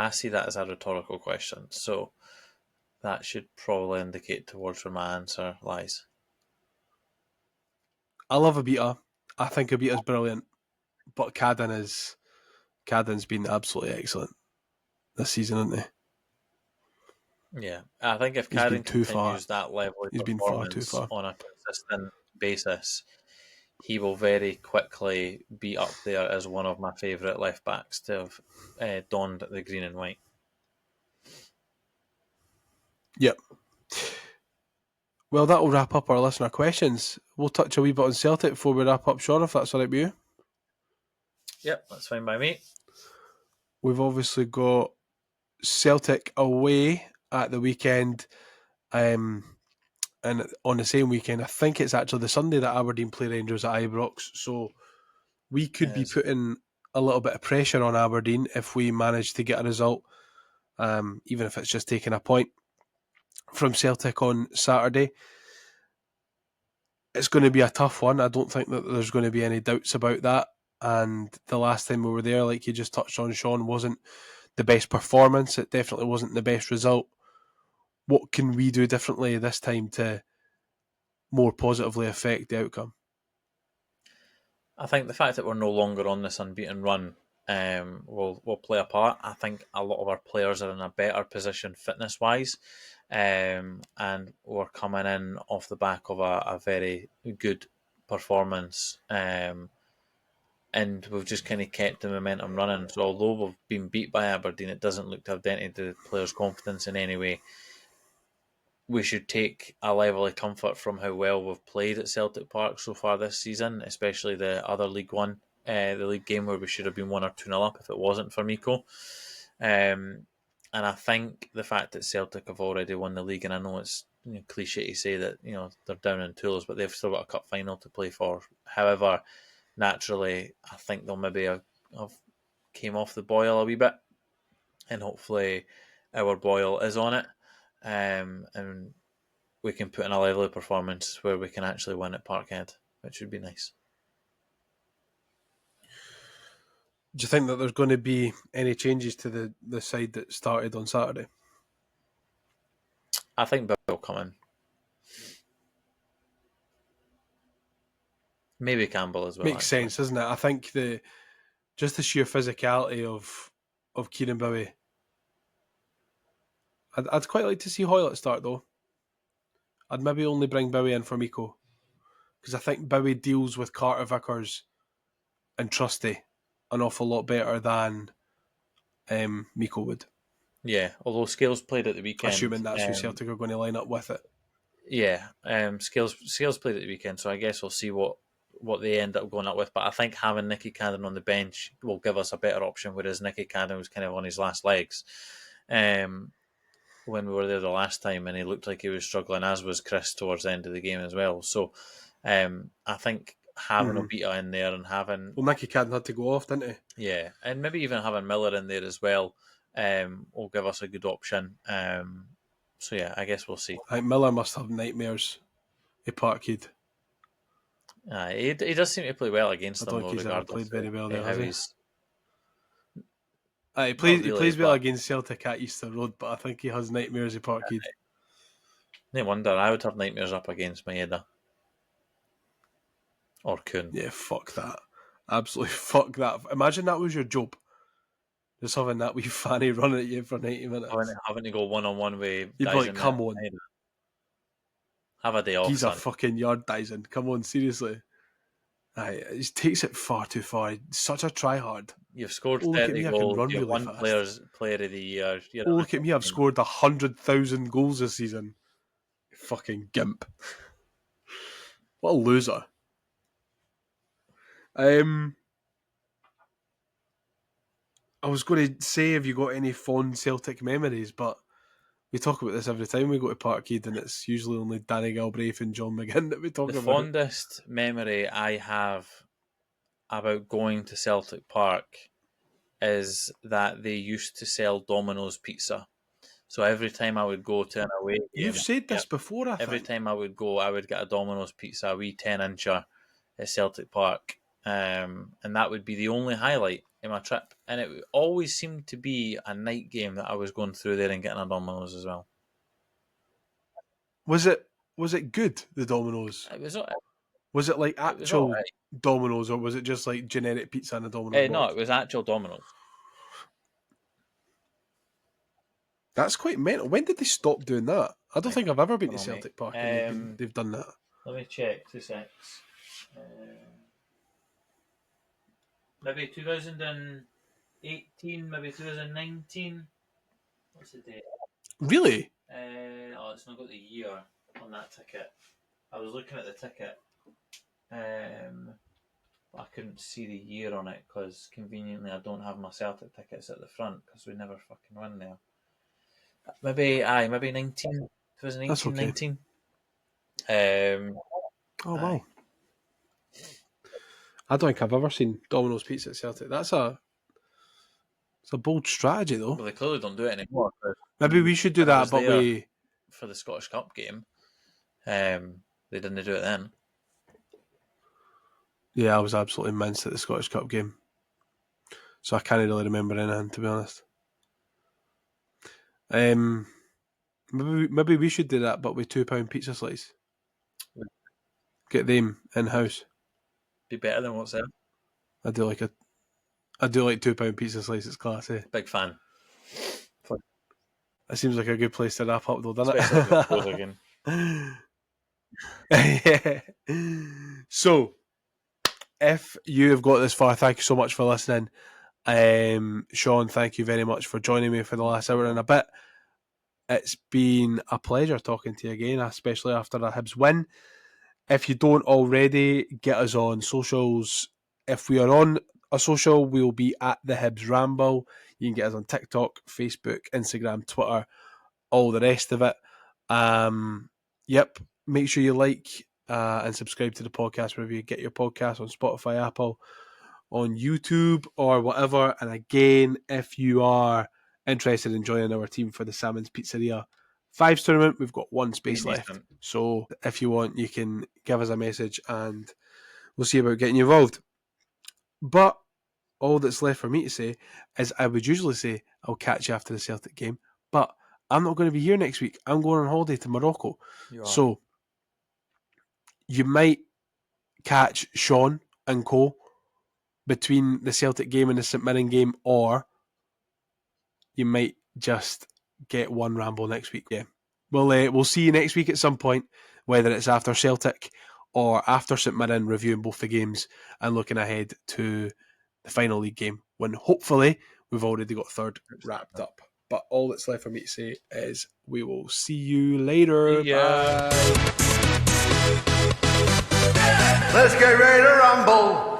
C: see that as a rhetorical question, so that should probably indicate towards where my answer lies.
B: I love Abita. I think Abita's brilliant, but Cadden's been absolutely excellent this season, hasn't
C: he? Yeah, I think if Cadden continues that level of performance on a consistent basis, he will very quickly be up there as one of my favourite left backs to have donned the green and white.
B: Yep. Well, that will wrap up our listener questions. We'll touch a wee bit on Celtic before we wrap up, Shaun, if that's all right with you.
C: Yep, that's fine by me.
B: We've obviously got Celtic away at the weekend. And on the same weekend, I think it's actually the Sunday that Aberdeen play Rangers at Ibrox. So we could be putting a little bit of pressure on Aberdeen if we manage to get a result, even if it's just taking a point from Celtic on Saturday. It's going to be a tough one. I don't think that there's going to be any doubts about that. And the last time we were there, like you just touched on, Shaun, wasn't the best performance. It definitely wasn't the best result. What can we do differently this time to more positively affect the outcome?
C: I think the fact that we're no longer on this unbeaten run will play a part. I think a lot of our players are in a better position fitness-wise, and we're coming in off the back of a very good performance, and we've just kind of kept the momentum running. So although we've been beat by Aberdeen, it doesn't look to have dented the players' confidence in any way. We should take a level of comfort from how well we've played at Celtic Park so far this season, especially the other League One, the league game where we should have been 1 or 2-0 up if it wasn't for Miko. And I think the fact that Celtic have already won the league, and I know it's cliche to say that they're down in tools, but they've still got a cup final to play for. However, naturally, I think they'll maybe have came off the boil a wee bit, and hopefully our boil is on it. And we can put in a lively performance where we can actually win at Parkhead, which would be nice.
B: Do you think that there's going to be any changes to the side that started on Saturday?
C: I think Bill will come in. Maybe Campbell as well.
B: Makes sense, doesn't it? I think just the sheer physicality of Kieran Bowie. I'd quite like to see Hoylett start, though. I'd maybe only bring Bowie in for Miko, because I think Bowie deals with Carter Vickers and Trusty an awful lot better than Miko would.
C: Yeah, although Scales played at the weekend.
B: Assuming that's who Celtic are going to line up with it.
C: Yeah, Scales played at the weekend, so I guess we'll see what they end up going up with. But I think having Nicky Cadden on the bench will give us a better option, whereas Nicky Cadden was kind of on his last legs when we were there the last time, and he looked like he was struggling, as was Chris towards the end of the game as well. So I think having Obita in there and having...
B: Well, Nicky Cadden had to go off, didn't he?
C: Yeah, and maybe even having Miller in there as well will give us a good option. So yeah, I guess we'll see.
B: I think Miller must have nightmares at Parkhead.
C: He does seem to play well against them.
B: I don't think he's ever played very well there, has he? He plays well against Celtic at Easter Road, but I think he has nightmares at Parkhead.
C: No wonder. I would have nightmares up against Maeda. Or Kuhn.
B: Yeah, fuck that. Absolutely fuck that. Imagine that was your job. Just having that wee fanny running at you for 90 minutes.
C: Having to go one-on-one with...
B: You'd be like, come on.
C: Have a day off,
B: He's
C: son.
B: a fucking yard Dyson. Come on, seriously. He just takes it far too far. He's such a try-hard.
C: You've scored 30 goals. You've won Player of the Year.
B: Look at me. I've scored 100,000 goals this season. You fucking gimp. What a loser. I was going to say, have you got any fond Celtic memories? But we talk about this every time we go to Parkhead, and it's usually only Danny Galbraith and John McGinn that we talk about.
C: The fondest memory I have about going to Celtic Park is that they used to sell Domino's pizza. So every time I would go to an away game...
B: You've said this before, I think.
C: Every time I would go, I would get a Domino's pizza, a wee 10-incher at Celtic Park. And that would be the only highlight in my trip. And it always seemed to be a night game that I was going through there and getting a Domino's as well.
B: Was it good, the Domino's?
C: It was all right.
B: Was it like actual Domino's, or was it just like generic pizza in a Domino's box?
C: No, it was actual Domino's.
B: That's quite mental. When did they stop doing that? I don't think I've ever been to Celtic Park and they've done that.
C: Let me check. 2 secs. Maybe 2018, maybe 2019. What's the date?
B: Really?
C: It's not got the year on that ticket. I was looking at the ticket, but I couldn't see the year on it because conveniently I don't have my Celtic tickets at the front because we never fucking win there. Maybe 2018,
B: That's okay.
C: 19.
B: Oh wow! I don't think I've ever seen Domino's Pizza at Celtic. It's a bold strategy, though.
C: Well, they clearly don't do it anymore.
B: Maybe we should do
C: When I
B: that,
C: was
B: but
C: there
B: we.
C: for the Scottish Cup game. They didn't do it then.
B: Yeah, I was absolutely minced at the Scottish Cup game, so I can't really remember anything, to be honest. Maybe we should do that, but with £2 pizza slice. Get them in house.
C: Be better than what's there.
B: I do like £2 pizza slice. It's class, eh?
C: Big fan.
B: It seems like a good place to wrap up, though, doesn't
C: Especially if it goes
B: it?
C: again.
B: Yeah. So, if you have got this far, thank you so much for listening. Shaun, thank you very much for joining me for the last hour and a bit. It's been a pleasure talking to you again, especially after a Hibs win. If you don't already, get us on socials. If we are on a social, we'll be at the Hibs Ramble. You can get us on TikTok, Facebook, Instagram, Twitter, all the rest of it. Yep. Make sure you like and subscribe to the podcast wherever you get your podcast, on Spotify, Apple, on YouTube, or whatever. And again, if you are interested in joining our team for the Salmon's Pizzeria Fives tournament, we've got one space left. So if you want, you can give us a message and we'll see about getting you involved. But all that's left for me to say is I would usually say I'll catch you after the Celtic game, but I'm not going to be here next week. I'm going on holiday to Morocco. So you might catch Shaun and co between the Celtic game and the St Mirren game, or you might just get one ramble next week. Yeah, we'll see you next week at some point, whether it's after Celtic or after St Mirren, reviewing both the games and looking ahead to the final league game when hopefully we've already got third wrapped up. But all that's left for me to say is we will see you later.
C: Yeah.
B: Bye.
G: Let's get ready to rumble.